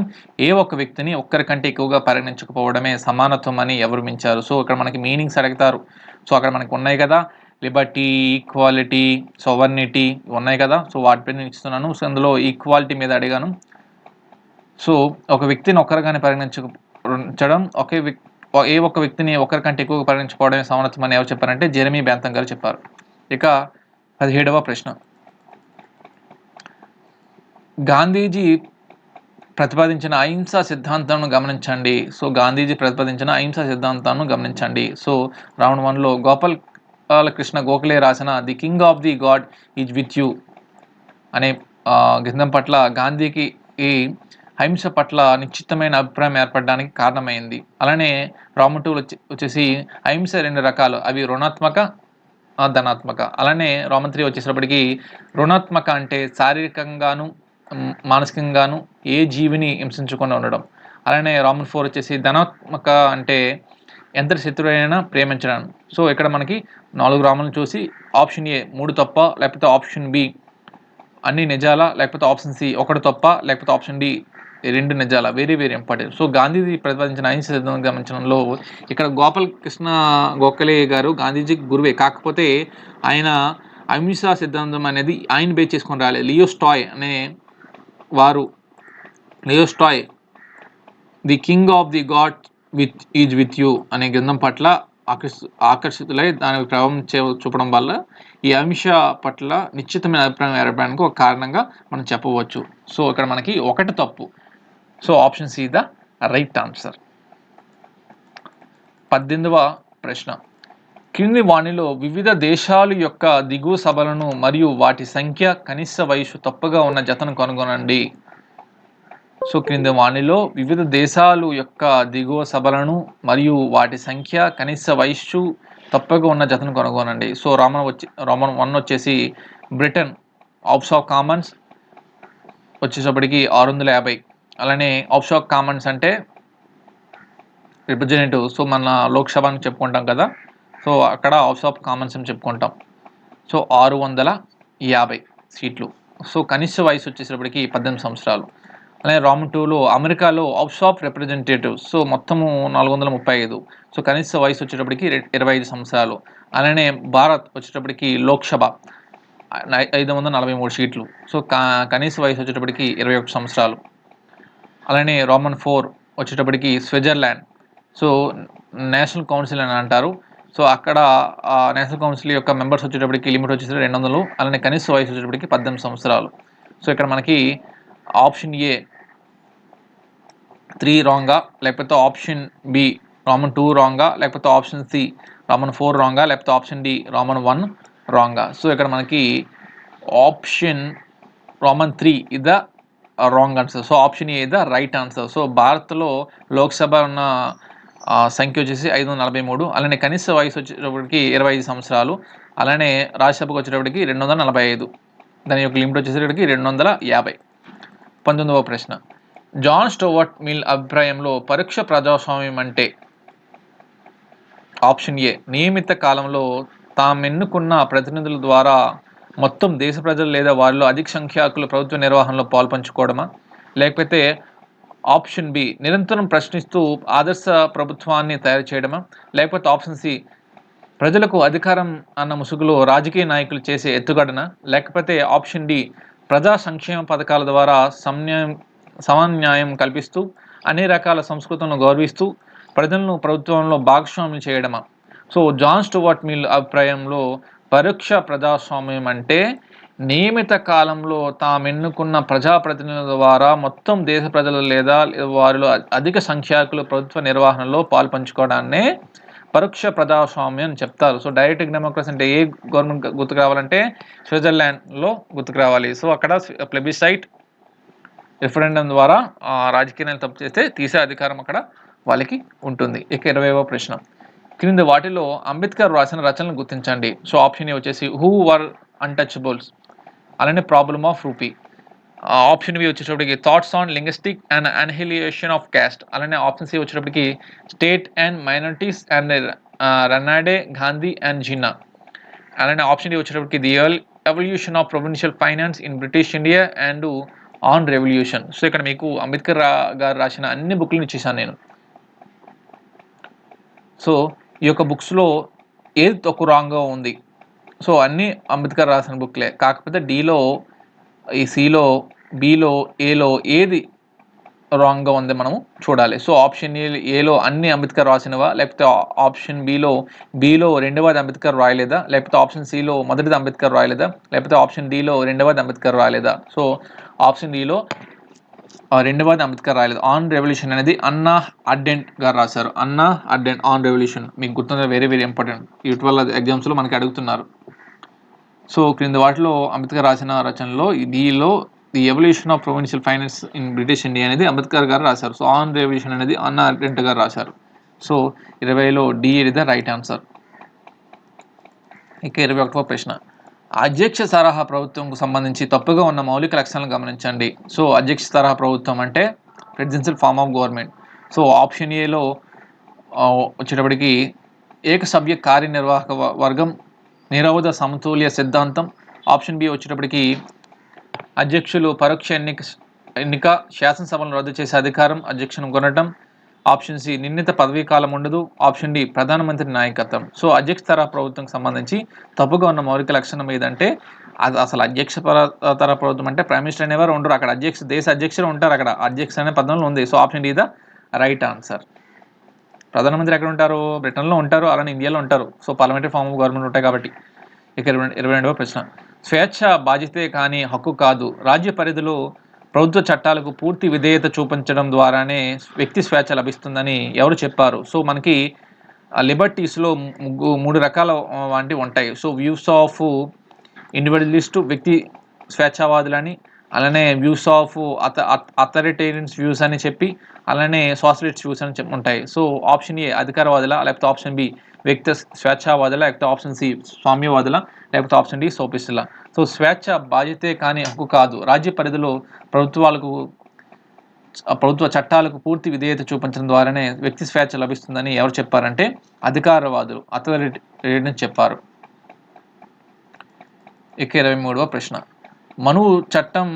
ఏ ఒక్క వ్యక్తిని ఒక్కరికంటే ఎక్కువగా పరిగణించకపోవడమే సమానత్వం అని ఎవరు వివరించారు? సో ఇక్కడ మనకి మీనింగ్స్ అడుగుతారు. సో అక్కడ మనకి ఉన్నాయి కదా లిబర్టీ, ఈక్వాలిటీ, సోవర్నిటీ ఉన్నాయి కదా. సో వాటిపైన ఇస్తున్నాను. సో అందులో ఈక్వాలిటీ మీద అడిగాను. సో ఒక వ్యక్తిని ఒక్కరుగానే పరిగణించడం, ఏ ఒక్క వ్యక్తిని ఒకరికంటే ఎక్కువగా పరిగణించుకోవడమే సమానత్వం అని ఎవరు చెప్పారంటే జెరెమీ బెంథమ్ గారు చెప్పారు. ఇక 17వ ప్రశ్న, గాంధీజీ ప్రతిపాదించిన అహింసా సిద్ధాంతాలను గమనించండి. సో గాంధీజీ ప్రతిపాదించిన అహింసా సిద్ధాంతాలను గమనించండి. సో రౌండ్ 1లో గోపాలకృష్ణ గోఖలే రాసిన the king of the God is with you అనే గ్రంథం పట్ల గాంధీకి ఈ అహింస పట్ల నిశ్చితమైన అభిప్రాయం ఏర్పడడానికి కారణమైంది. అలానే రోమన్ 2 వచ్చేసి అహింస 2 రకాలు, అవి రుణాత్మక, ధనాత్మక. అలానే రోమన్ 3 వచ్చేటప్పటికి రుణాత్మక అంటే శారీరకంగాను మానసికంగాను ఏ జీవిని హింసించకుండా ఉండడం. అలానే రామన్ 4 వచ్చేసి ధనాత్మక అంటే ఎంతటి శత్రువైనా ప్రేమించడం. సో ఇక్కడ మనకి 4 రాములను చూసి ఆప్షన్ ఏ 3 తప్ప, లేకపోతే ఆప్షన్ బి అన్ని నిజాలా, లేకపోతే ఆప్షన్ సి 1 తప్ప, లేకపోతే ఆప్షన్ డి 2 నిజాలా. Very very important. So Gandhiji ప్రతిపాదించిన అహింస సిద్ధాంతం గమనించడంలో ఇక్కడ గోపాల్ కృష్ణ గోఖలే గారు గాంధీజీ గురువే. కాకపోతే ఆయన అహింసా సిద్ధాంతం అనేది ఆయన బేస్ చేసుకొని రాలేదు. Leo Tolstoy the king of the god with you అనే గ్రంథం పట్ల ఆకర్షితులై దానికి ప్రభావం చూపడం వల్ల ఈ అంశ పట్ల నిశ్చితమైన అభిప్రాయం ఏర్పడడానికి ఒక కారణంగా మనం చెప్పవచ్చు. సో ఇక్కడ మనకి 1 తప్పు. So option C the right answer. 18వ ప్రశ్న. క్రింది వాణిలో వివిధ దేశాల యొక్క దిగువ సభలను మరియు వాటి సంఖ్య కనిష్ట వయస్సు తప్పుగా ఉన్న జతను కనుగొనండి. సో క్రింది వాణిలో వివిధ దేశాలు యొక్క దిగువ సభలను మరియు వాటి సంఖ్య కనిష్ట వయస్సు తప్పుగా ఉన్న జతను కనుగొనండి. సో రోమన్ 1 వచ్చేసి బ్రిటన్ హౌస్ ఆఫ్ కామన్స్ వచ్చేటప్పటికి 650. అలానే హౌస్ ఆఫ్ కామన్స్ అంటే రిప్రజెంటేటివ్. సో మన లోక్సభని చెప్పుకుంటాం కదా, సో అక్కడ హౌస్ ఆఫ్ కామన్స్ అని చెప్పుకుంటాం. సో 650 సీట్లు. సో కనిష్ట వయసు వచ్చేటప్పటికి 18 సంవత్సరాలు. అలాగే రామన్ 2లో అమెరికాలో హౌస్ ఆఫ్ రిప్రజెంటేటివ్స్ సో మొత్తము 435. సో కనిష్ట వయసు వచ్చేటప్పటికి 25 సంవత్సరాలు. అలానే భారత్ వచ్చేటప్పటికి లోక్సభ 543 సీట్లు. సో కనీస వయసు వచ్చేటప్పటికి 21 సంవత్సరాలు. అలానే రోమన్ 4 వచ్చేటప్పటికి స్విట్జర్లాండ్ సో నేషనల్ కౌన్సిల్ అని అంటారు. సో అక్కడ నేషనల్ కౌన్సిల్ యొక్క మెంబర్స్ వచ్చేటప్పటికి లిమిట్ వచ్చేసి 200. అలానే కనీస వయసు వచ్చేటప్పటికి 18 సంవత్సరాలు. సో ఇక్కడ మనకి ఆప్షన్ ఏ 3 రాంగా, లేకపోతే ఆప్షన్ బి రోమన్ 2 రాంగా, లేకపోతే ఆప్షన్ సి రోమన్ 4 రాంగా, లేకపోతే ఆప్షన్ డి రోమన్ 1 రాంగా. సో ఇక్కడ మనకి ఆప్షన్ రోమన్ 3 ఇది the wrong answer. So option A the right answer. So భారత్లో లోక్సభ ఉన్న సంఖ్య వచ్చేసి 543. అలానే కనీస వయసు వచ్చేటప్పటికి 25 సంవత్సరాలు. అలానే రాజ్యసభకు వచ్చేటప్పటికి 245. దాని యొక్క లిమిట్ వచ్చేసరికి 250. 19వ ప్రశ్న. జాన్ స్టోవర్ట్ మిల్ అభిప్రాయంలో పరోక్ష ప్రజాస్వామ్యం అంటే ఆప్షన్ ఏ నియమిత కాలంలో తామెన్నుకున్న ప్రతినిధుల ద్వారా మొత్తం దేశ ప్రజలు లేదా వారిలో అధిక సంఖ్యాకులు ప్రభుత్వ నిర్వహణలో పాల్పంచుకోవడమా, లేకపోతే ఆప్షన్ బి నిరంతరం ప్రశ్నిస్తూ ఆదర్శ ప్రభుత్వాన్ని తయారు చేయడమా, లేకపోతే ఆప్షన్ సి ప్రజలకు అధికారం అన్న ముసుగులో రాజకీయ నాయకులు చేసే ఎత్తుగడన, లేకపోతే ఆప్షన్ డి ప్రజా సంక్షేమ పథకాల ద్వారా సమన్యాయం కల్పిస్తూ అన్ని రకాల సంస్కృతులను గౌరవిస్తూ ప్రజలను ప్రభుత్వంలో భాగస్వామ్యం చేయడమా. సో జాన్ స్టూవర్ట్ మిల్ అభిప్రాయంలో పరోక్ష ప్రజాస్వామ్యం అంటే నియమిత కాలంలో తామెన్నుకున్న ప్రజాప్రతినిధుల ద్వారా మొత్తం దేశ ప్రజలు లేదా వారిలో అధిక సంఖ్యాకులు ప్రభుత్వ నిర్వహణలో పాల్పంచుకోవడాన్నే పరోక్ష ప్రజాస్వామ్యం అని చెప్తారు. సో డైరెక్ట్ డెమోక్రసీ అంటే ఏ గవర్నమెంట్ గుర్తుకు రావాలంటే స్విట్జర్లాండ్లో గుర్తుకు రావాలి. సో అక్కడ ప్లెబిసైట్ రిఫరెండం ద్వారా రాజకీయాలు తప్పు చేస్తే తీసే అధికారం అక్కడ వాళ్ళకి ఉంటుంది. ఇక 20వ ప్రశ్న. క్రింది వాటిలో అంబేద్కర్ రాసిన రచనలు గుర్తించండి. సో ఆప్షన్ ఏ వచ్చేసి హూ వర్ అన్టచబుల్స్, అలానే problem of rupee. Option B వచ్చేటప్పటికి thoughts on linguistic and annihilation of caste. అలానే ఆప్షన్ సి వచ్చేటప్పటికి state and minorities and Ranade Gandhi and Jinnah. అలానే ఆప్షన్ డి వచ్చేటప్పటికి the evolution of provincial finance in British India and on revolution. So ఇక్కడ మీకు అంబేద్కర్ గారు రాసిన అన్ని బుక్లను ఇచ్చేసాను నేను. సో ఈ యొక్క బుక్స్లో ఏది తక్కువ రాంగ్గా ఉంది. సో అన్నీ అంబేద్కర్ రాసిన బుక్లే, కాకపోతే డిలో ఈ సిలో బిలో ఏలో ఏది రాంగ్గా ఉంది మనము చూడాలి. సో ఆప్షన్ ఏలో అన్ని అంబేద్కర్ రాసినవా, లేకపోతే ఆప్షన్ బిలో రెండవది అంబేద్కర్ రాయలేదా, లేకపోతే ఆప్షన్ సిలో మొదటిది అంబేద్కర్ రాయలేదా, లేకపోతే ఆప్షన్ డిలో రెండవది అంబేద్కర్ రాయలేదా. సో ఆప్షన్ డిలో రెండవది అంబేద్కర్ రాయలేదు. ఆన్ రెవల్యూషన్ అనేది అన్నా అర్డెంట్ గారు రాశారు. అన్నా అర్డెంట్ ఆన్ రెవల్యూషన్ మీకు గుర్తుందా, వెరీ వెరీ ఇంపార్టెంట్. యూట్యూబ్ ఎగ్జామ్స్లో మనకి అడుగుతున్నారు. సో క్రింది వాటిలో అంబేద్కర్ రాసిన రచనలో డిలో the evolution of provincial finance in British India అనేది అంబేద్కర్ గారు రాశారు. సో ఆన్ రెవల్యూషన్ అనేది అన్నా అర్డెంట్ గారు రాశారు. సో 20లో D is the right answer. ఇక 21వ ప్రశ్న. అధ్యక్ష తరహా ప్రభుత్వంకు సంబంధించి తప్పుగా ఉన్న మౌలిక లక్షణాలను గమనించండి. సో అధ్యక్ష తరహా ప్రభుత్వం అంటే presidential form of government. So option ఏలో వచ్చేటప్పటికి ఏకసభ్య కార్యనిర్వాహక వర్గం, నిరవధ సమతుల్య సిద్ధాంతం. ఆప్షన్ బి వచ్చేటప్పటికి అధ్యక్షులు పరోక్ష ఎన్నిక, శాసనసభలను రద్దు చేసే అధికారం, అధ్యక్షుని కొనటం. ఆప్షన్ సి నిర్ణీత పదవీ కాలం ఉండదు. ఆప్షన్ డి ప్రధానమంత్రి నాయకత్వం. సో అధ్యక్ష తరహా ప్రభుత్వంకి సంబంధించి తప్పుగా ఉన్న మౌలిక లక్షణం ఏదంటే అది అసలు అధ్యక్ష తరహా ప్రభుత్వం అంటే ప్రైమ్ మినిస్టర్ అనేవారు ఉండరు అక్కడ, దేశ అధ్యక్షులు ఉంటారు అక్కడ, అధ్యక్ష అనే పదంలో ఉంది. So option D the right answer. ప్రధానమంత్రి ఎక్కడ ఉంటారు? బ్రిటన్లో ఉంటారు, అలానే ఇండియాలో ఉంటారు. So parliamentary form of government ఉంటాయి కాబట్టి. ఇక 22వ ప్రశ్న, స్వేచ్ఛ బాధ్యతే కానీ హక్కు కాదు. రాజ్య పరిధిలో ప్రభుత్వ చట్టాలకు పూర్తి విధేయత చూపించడం ద్వారానే వ్యక్తి స్వేచ్ఛ లభిస్తుందని ఎవరు చెప్పారు? సో మనకి లిబర్టీస్లో 3 రకాల వంటివి ఉంటాయి. సో వ్యూస్ ఆఫ్ ఇండివిజువలిస్ట్, వ్యక్తి స్వేచ్ఛావాదులని, అలానే వ్యూస్ ఆఫ్ అథారిటేరియన్స్ వ్యూస్ అని చెప్పి, అలానే సోషలిస్ట్ వ్యూస్ అని ఉంటాయి. సో ఆప్షన్ ఏ అధికారవాదుల, లేకపోతే ఆప్షన్ బి వ్యక్తి స్వేచ్ఛావాదుల, లేకపోతే ఆప్షన్ సి స్వామ్యవాదుల, లేకపోతే ఆప్షన్ డి సోపిస్టుల. సో స్వేచ్ఛ బాధ్యతే కానీ హక్కు కాదు. రాజ్య పరిధిలో ప్రభుత్వ చట్టాలకు పూర్తి విధేయత చూపించడం ద్వారానే వ్యక్తి స్వేచ్ఛ లభిస్తుందని ఎవరు చెప్పారంటే అధికారవాదులు, అథారిటేరియన్స్ చెప్పారు. ఇక 23వ ప్రశ్న, మనువు చట్టం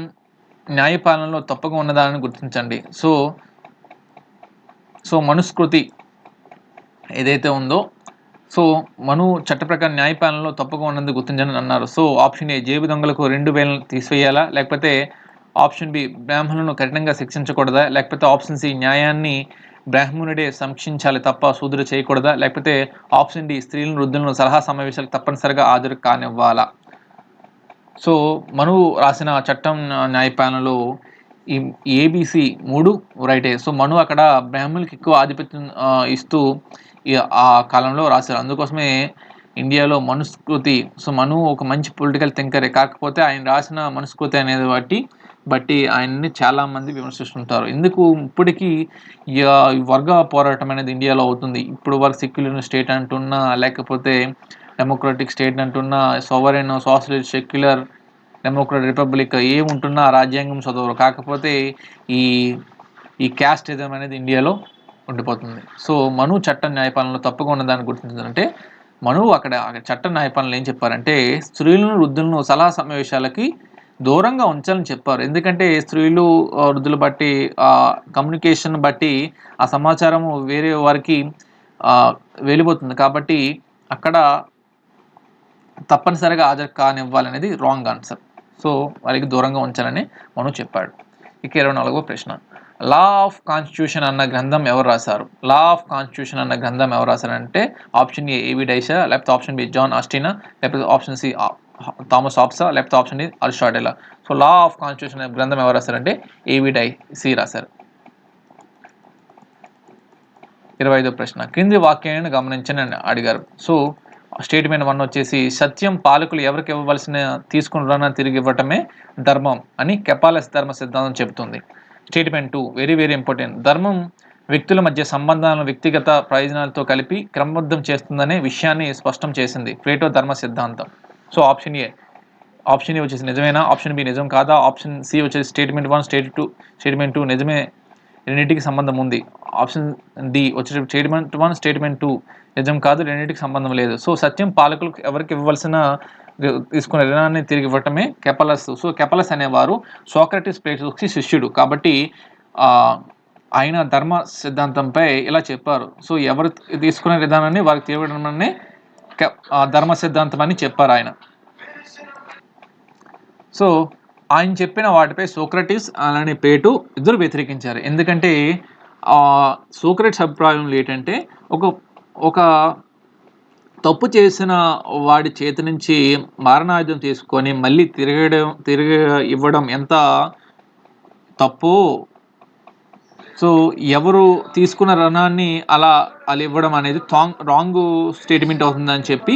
న్యాయపాలనలో తప్పుగా ఉన్నదాన్ని గుర్తించండి. సో మనుస్మృతి ఏదైతే ఉందో, సో మనువు చట్ట ప్రకారం న్యాయపాలనలో తప్పుగా ఉన్నది గుర్తించండి అన్నారు. సో ఆప్షన్ ఏ జేబు దొంగలకు 2 వేలను తీసివేయాలా, లేకపోతే ఆప్షన్ బి బ్రాహ్మణులను కఠినంగా శిక్షించకూడదా, లేకపోతే ఆప్షన్ సి న్యాయాన్ని బ్రాహ్మణుడే సమీక్షించాలి తప్ప శూద్రుడు చేయకూడదా, లేకపోతే ఆప్షన్ డి స్త్రీలను, వృద్ధులను సలహా సమావేశాలకు తప్పనిసరిగా హాజరు కానివ్వాలా. సో మనువు రాసిన చట్టం న్యాయపాలనలో ఈ ఏబిసి 3 రైటే. సో మనువు అక్కడ బ్రాహ్మణులకు ఎక్కువ ఆధిపత్యం ఇస్తూ ఆ కాలంలో రాశారు. అందుకోసమే ఇండియాలో మనుస్మృతి, సో మనువు ఒక మంచి పొలిటికల్ థింకరే, కాకపోతే ఆయన రాసిన మనుస్మృతి అనేది బట్టి ఆయన్ని చాలామంది విమర్శిస్తుంటారు. ఎందుకు ఇప్పటికీ వర్గ పోరాటం అనేది ఇండియాలో అవుతుంది. ఇప్పుడు వరకు సెక్యులర్ స్టేట్ అంటున్నా, లేకపోతే డెమోక్రటిక్ స్టేట్ అంటున్నా, sovereign, socialist, secular, democratic, republic ఏముంటున్నా రాజ్యాంగం చదవరు. కాకపోతే ఈ క్యాస్టిజం అనేది ఇండియాలో ఉండిపోతుంది. సో మనువు చట్ట న్యాయపాలనలో తప్పుగా ఉన్నదాన్ని గుర్తించాలంటే మనువు అక్కడ చట్ట న్యాయపాలనలో ఏం చెప్పారంటే స్త్రీలను, వృద్ధులను సలహా సమావేశాలకి దూరంగా ఉంచాలని చెప్పారు. ఎందుకంటే స్త్రీలు, వృద్ధులు బట్టి కమ్యూనికేషన్ బట్టి ఆ సమాచారం వేరే వారికి వెళ్ళిపోతుంది. కాబట్టి అక్కడ తప్పనిసరిగా హాజరు కానివ్వాలనేది రాంగ్ ఆన్సర్. సో వారికి దూరంగా ఉంచాలని మనం చెప్పాడు. ఇక 24వ ప్రశ్న, లా ఆఫ్ కాన్స్టిట్యూషన్ అన్న గ్రంథం ఎవరు రాశారు? లా ఆఫ్ కాన్స్టిట్యూషన్ అన్న గ్రంథం ఎవరు రాశారంటే ఆప్షన్ ఏ ఏవి డైసా, లేకపోతే ఆప్షన్ బి జాన్ ఆస్టినా, లేకపోతే ఆప్షన్ సి థామస్ హాబ్సా, లేకపోతే option D Aristotle. So law of constitution అనే గ్రంథం ఎవరు రాశారంటే ఏవి డైసీ రాశారు. 25వ ప్రశ్న, క్రింది వాక్యాన్ని గమనించని అడిగారు. సో స్టేట్మెంట్ 1 వచ్చేసి సత్యం పాలకులు ఎవరికి ఇవ్వవలసిన తీసుకున్న తిరిగి ఇవ్వటమే ధర్మం అని కెపాలెస్ ధర్మ సిద్ధాంతం చెబుతుంది. స్టేట్మెంట్ 2 వెరీ వెరీ ఇంపార్టెంట్, ధర్మం వ్యక్తుల మధ్య సంబంధాలను వ్యక్తిగత ప్రయోజనాలతో కలిపి క్రమబద్ధం చేస్తుందనే విషయాన్ని స్పష్టం చేసింది ప్లేటో ధర్మ సిద్ధాంతం. సో ఆప్షన్ ఏ వచ్చేసి నిజమేనా, ఆప్షన్ బి నిజం కాదా, ఆప్షన్ సి వచ్చేసి స్టేట్మెంట్ 1 స్టేట్మెంట్ 2 నిజమే, రెండింటికి సంబంధం ఉంది. ఆప్షన్ డి వచ్చే స్టేట్మెంట్ 1 స్టేట్మెంట్ 2 నిజం కాదు, రెండింటికి సంబంధం లేదు. సో సత్యం పాలకులకు ఎవరికి ఇవ్వవలసిన తీసుకున్న రుణాన్ని తిరిగి ఇవ్వటమే కెపలస్. సో కెపలస్ అనేవారు సోక్రటీస్ ప్లేటోకి శిష్యుడు కాబట్టి ఆయన ధర్మ సిద్ధాంతంపై ఇలా చెప్పారు. సో ఎవరు తీసుకునే విధానాన్ని వారికి తీయడమనే ధర్మ సిద్ధాంతం అని చెప్పారు ఆయన. సో ఆయన చెప్పిన వాటిపై సోక్రటీస్ అలానే ప్లేటో ఇద్దరు వ్యతిరేకించారు. ఎందుకంటే సోక్రటీస్ అభిప్రాయం ఏంటంటే ఒక తప్పు చేసిన వాడి చేతి నుంచి మారణాయుధం తీసుకొని మళ్ళీ తిరిగి ఇవ్వడం ఎంత తప్పు. సో ఎవరు తీసుకున్న రుణాన్ని అలా ఇవ్వడం అనేది రాంగ్ స్టేట్మెంట్ అవుతుందని చెప్పి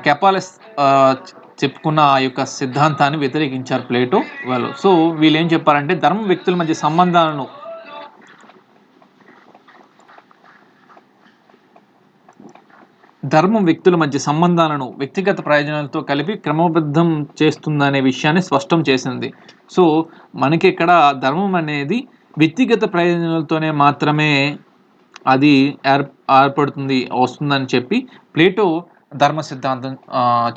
కెపాలెస్ చెప్పుకున్న ఆ యొక్క సిద్ధాంతాన్ని వ్యతిరేకించారు ప్లేటో వాళ్ళు. సో వీళ్ళు ఏం చెప్పారంటే ధర్మ వ్యక్తుల మధ్య సంబంధాలను ధర్మం వ్యక్తుల మధ్య సంబంధాలను వ్యక్తిగత ప్రయోజనాలతో కలిపి క్రమబద్ధం చేస్తుందనే విషయాన్ని స్పష్టం చేసింది. సో మనకి ఇక్కడ ధర్మం అనేది వ్యక్తిగత ప్రయోజనాలతోనే మాత్రమే అది ఏర్పడుతుంది వస్తుందని చెప్పి ప్లేటో ధర్మ సిద్ధాంతం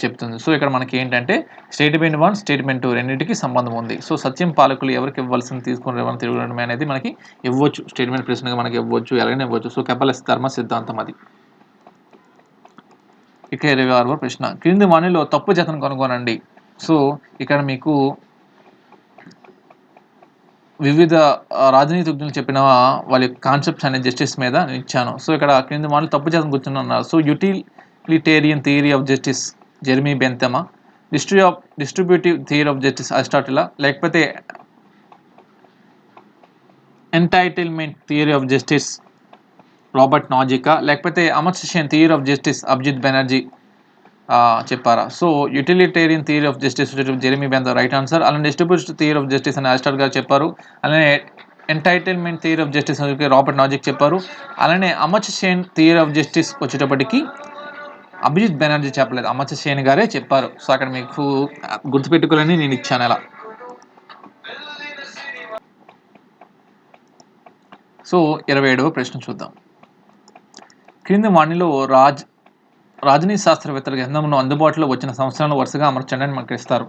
చెప్తుంది. సో ఇక్కడ మనకి ఏంటంటే స్టేట్మెంట్ 1 స్టేట్మెంట్ 2 రెండింటికి సంబంధం ఉంది. సో సత్యం పాలకులు ఎవరికి ఇవ్వాల్సింది తీసుకుని ఎవరిని తిరగడం అనేది మనకి ఇవ్వచ్చు, స్టేట్మెంట్ ప్రశ్నగా మనకి ఇవ్వచ్చు, ఎలాగైనా ఇవ్వచ్చు. సో కెపలస్ ధర్మ సిద్ధాంతం అది. ఇక 26వ ప్రశ్న, క్రింది వాణిలో తప్పు జతను కనుగొనండి. సో ఇక్కడ మీకు వివిధ రాజనీతిజ్ఞులు చెప్పిన వాళ్ళ కాన్సెప్ట్స్ అనే జస్టిస్ మీద ఇచ్చాను. సో ఇక్కడ క్రింది వాణిలో తప్పు జతను కూర్చున్నారు. So utilitarian theory of justice Jeremy బెంతమా, distributive theory of justice అరిస్టాటిలా, లేకపోతే entitlement theory of justice Robert నాజికా, లేకపోతే Amartya Sen theory of justice Abhijit Banerjee చెప్పారా. So utilitarian theory of justice Jeremy బెంతమ్ right answer. అలానే డిస్ట్రిబ్యూటివ్ థియరీ ఆఫ్ జస్టిస్ అని అరిస్టాటిల్ గారు చెప్పారు. అలానే entitlement theory of justice అని Robert నాజిక్ చెప్పారు. అలానే అమర్త్యసేన్ థియరీ ఆఫ్ జస్టిస్ వచ్చేటప్పటికి అభిజిత్ బెనర్జీ చెప్పలేదు, అమర్త్యసేన్ గారే చెప్పారు. సో అక్కడ మీకు గుర్తుపెట్టుకోవాలని నేను ఇచ్చాను అలా. సో 27వ ప్రశ్న చూద్దాం. క్రింది వాణిలో రాజనీతి శాస్త్రవేత్తల గ్రంథంలో అందుబాటులో వచ్చిన సంవత్సరాలు వరుసగా అమర్చండి అని మనకి ఇస్తారు.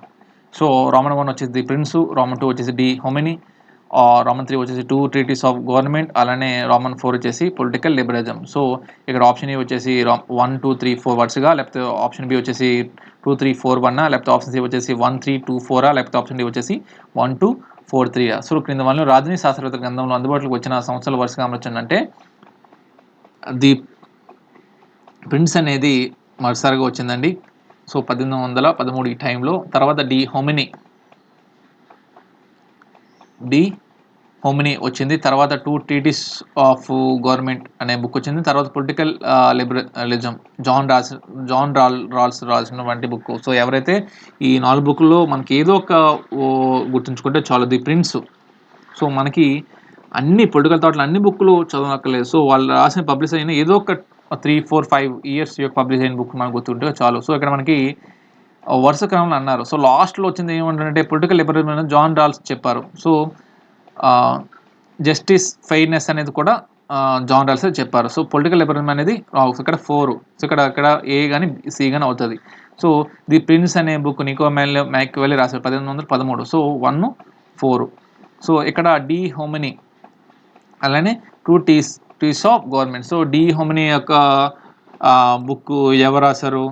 సో రోమన్ 1 వచ్చేసి ది ప్రిన్సు, రోమన్ 2 వచ్చేసి డి హోమిని, రోమన్ 3 వచ్చేసి 2 ట్రీటీస్ ఆఫ్ గవర్నమెంట్, అలానే రోమన్ 4 వచ్చేసి పొలిటికల్ లిబరలిజం. సో ఇక్కడ ఆప్షన్ ఏ వచ్చేసి 1, 2, 3, 4 వరుసగా, లేకపోతే ఆప్షన్ బి వచ్చేసి 2, 3, 4, 1, లేకపోతే ఆప్షన్ సి వచ్చేసి 1, 3, 2, 4, లేకపోతే ఆప్షన్ డి వచ్చేసి 1, 2, 4, 3. సో క్రింద వాళ్ళు రాజనీతి శాస్త్రవేత్తల గ్రంథంలో అందుబాటులోకి వచ్చిన సంవత్సరాలు వరుసగా అమర్చండి అంటే ది ప్రిన్స్ అనేది మరోసారిగా వచ్చిందండి. సో 1813 ఈ టైంలో. తర్వాత డి హోమిని వచ్చింది. తర్వాత 2 ట్రీటీస్ ఆఫ్ గవర్నమెంట్ అనే బుక్ వచ్చింది. తర్వాత పొలిటికల్ లిబరలిజం జాన్ రాల్స్ రాసినటువంటి బుక్. సో ఎవరైతే ఈ 4 బుక్లో మనకి ఏదో ఒక గుర్తుంచుకుంటే చాలు, ది ప్రిన్స్. సో మనకి అన్ని పొలిటికల్ థాట్లు అన్ని బుక్లు చదవనక్కర్లేదు. సో వాళ్ళు రాసిన పబ్లిష్ అయిన ఏదో ఒక 3, 4, 5 ఇయర్స్ యొక్క పబ్లిష్ అయిన బుక్ మనకు గుర్తుంటే చాలు. సో ఇక్కడ మనకి వరుస క్రమంలో అన్నారు. సో లాస్ట్లో వచ్చింది ఏమంటారంటే పొలిటికల్ లిబరలిజం జాన్ రాల్స్ చెప్పారు. సో జస్టిస్ ఫెయిర్నెస్ అనేది కూడా జాన్ రాల్స్ చెప్పారు. సో పొలిటికల్ లిబరలిజం అనేది ఇక్కడ 4. సో ఇక్కడ ఏ కానీ సి కానీ అవుతుంది. సో ది ప్రిన్స్ అనే బుక్ నికో మ్యాకియావెల్లీ రాశారు 1813. సో 1, 4. సో ఇక్కడ డి హోమిని, అలానే 2 treatise of government. So De Homine యొక్క బుక్ ఎవరు రాశారు?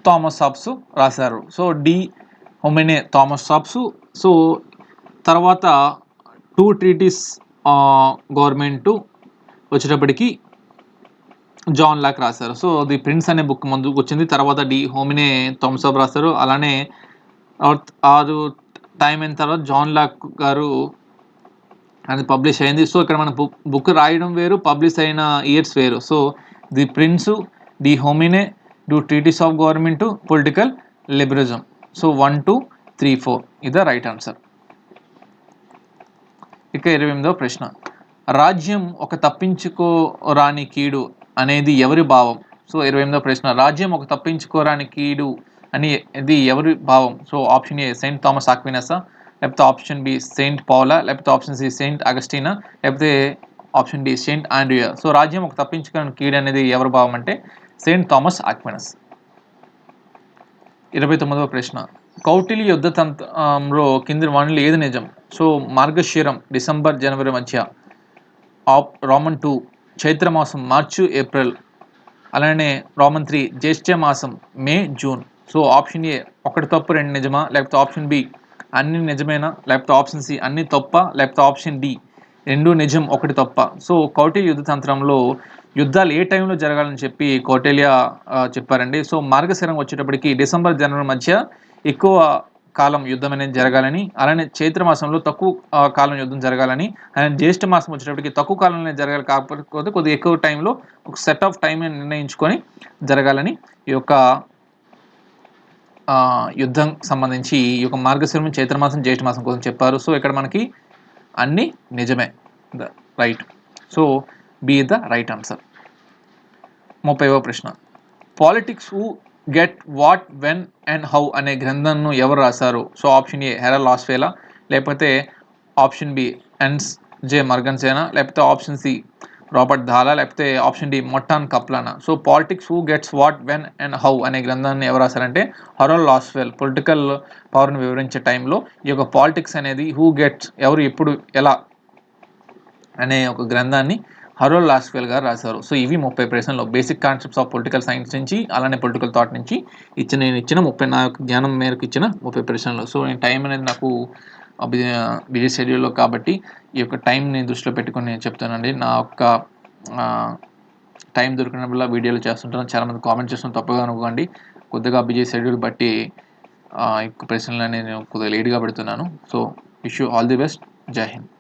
థామస్ హాబ్స్ రాశారు. So De Homine Thomas Hobbes. So తర్వాత 2 ట్రీటీస్ గవర్నమెంట్ వచ్చేటప్పటికి జాన్ లాక్ రాశారు. సో ది ప్రిన్స్ అనే బుక్ ముందుకు వచ్చింది. తర్వాత డి హోమిని థామస్ హాబ్స్ రాశారు. అలానే 6 టైం అయిన తర్వాత జాన్ లాక్ గారు అది పబ్లిష్ అయింది. సో ఇక్కడ మన బుక్ రాయడం వేరు, పబ్లిష్ అయిన ఇయర్స్ వేరు. So the prince, De Homine, 2 treatise of government, political liberalism. So 1, 2, 3, 4 ఇది రైట్ ఆన్సర్. ఇక 28వ ప్రశ్న, రాజ్యం ఒక తప్పించుకోరాని కీడు అనేది ఎవరి భావం? సో 28వ ప్రశ్న, రాజ్యం ఒక తప్పించుకోరాని కీడు అనేది ఎవరి భావం? So option A Saint Thomas ఆక్వినసా, లేకపోతే ఆప్షన్ బి సెయింట్ పౌలా, లేకపోతే ఆప్షన్ సి సెయింట్ అగస్టినా, లేకపోతే ఆప్షన్ డి సెయింట్ ఆండ్రియా. సో రాజ్యం ఒక తప్పించుకోరాని కీడు అనేది ఎవరి భావం అంటే సెయింట్ థామస్ ఆక్వినస్. 29వ ప్రశ్న, కౌటిల్య యుద్ధ తంత్రంలో కింది వాణిలో ఏది నిజం? సో మార్గశిరం డిసెంబర్ జనవరి మధ్య, రోమన్ 2 చైత్రమాసం మార్చి ఏప్రిల్, అలానే రోమన్ 3 జ్యేష్ఠ మాసం మే జూన్. సో ఆప్షన్ ఏ 1 తప్పు 2 నిజమా, లేకపోతే ఆప్షన్ బి అన్ని నిజమేనా, లేకపోతే ఆప్షన్ సి అన్ని తప్ప, లేకపోతే ఆప్షన్ డి 2 నిజం 1 తప్ప. సో కౌటిల్య యుద్ధ తంత్రంలో యుద్ధాలు ఏ టైంలో జరగాలని చెప్పి కౌటిల్య చెప్పారండి. సో మార్గశిరం వచ్చేటప్పటికి డిసెంబర్ జనవరి మధ్య ఎక్కువ కాలం యుద్ధం అనేది జరగాలని, అలానే చైత్రమాసంలో తక్కువ కాలం యుద్ధం జరగాలని, అలానే జ్యేష్ఠ మాసం వచ్చేటప్పటికి తక్కువ కాలంలో జరగాలి, కాకపోతే కొద్దిగా ఎక్కువ టైంలో ఒక సెట్ ఆఫ్ టైం నిర్ణయించుకొని జరగాలని ఈ యొక్క యుద్ధం సంబంధించి ఈ యొక్క మార్గశిరం చైత్రమాసం జ్యేష్ఠ మాసం కోసం చెప్పారు. సో ఇక్కడ మనకి అన్ని నిజమే, right. So B the right answer. 30వ ప్రశ్న, politics who get what when and how అనే గ్రంథంను ఎవరు రాశారు? సో ఆప్షన్ ఏ హెరల్ లాస్వేలా, లేకపోతే ఆప్షన్ బి ఎన్స్ జే మర్గన్సేనా, లేకపోతే ఆప్షన్ సి రాబర్ట్ ధాలా, లేకపోతే ఆప్షన్ డి మొట్టాన్ కప్లానా. So politics who gets what when and how అనే గ్రంథాన్ని ఎవరు రాశారంటే హెరల్ లాస్వెల్. పొలిటికల్ పవర్ని వివరించే టైంలో ఈ యొక్క పాలిటిక్స్ అనేది హూ గెట్స్ ఎవరు ఎప్పుడు ఎలా అనే ఒక గ్రంథాన్ని హెరల్ లాస్వెల్ గారు రాశారు. సో ఇవి 30 ప్రశ్నలు basic concepts of political science నుంచి, అలానే పొలిటికల్ థాట్ నుంచి నేను ఇచ్చిన 30 నా యొక్క జ్ఞానం మేరకు ఇచ్చిన 30 ప్రశ్నలు. సో నేను టైం అనేది నాకు బిజీ షెడ్యూల్లో కాబట్టి ఈ యొక్క టైంని దృష్టిలో పెట్టుకొని నేను చెప్తానండి. నా యొక్క టైం దొరికినప్పుడల్లా వీడియోలు చేస్తుంటాను. చాలామంది కామెంట్ చేస్తున్న తప్పుగా అనుకోండి. కొద్దిగా బిజీ షెడ్యూల్ బట్టి ఈ ప్రశ్నలు నేను కొద్దిగా లేట్గా పెడుతున్నాను. So wish you all the best. జై హింద్.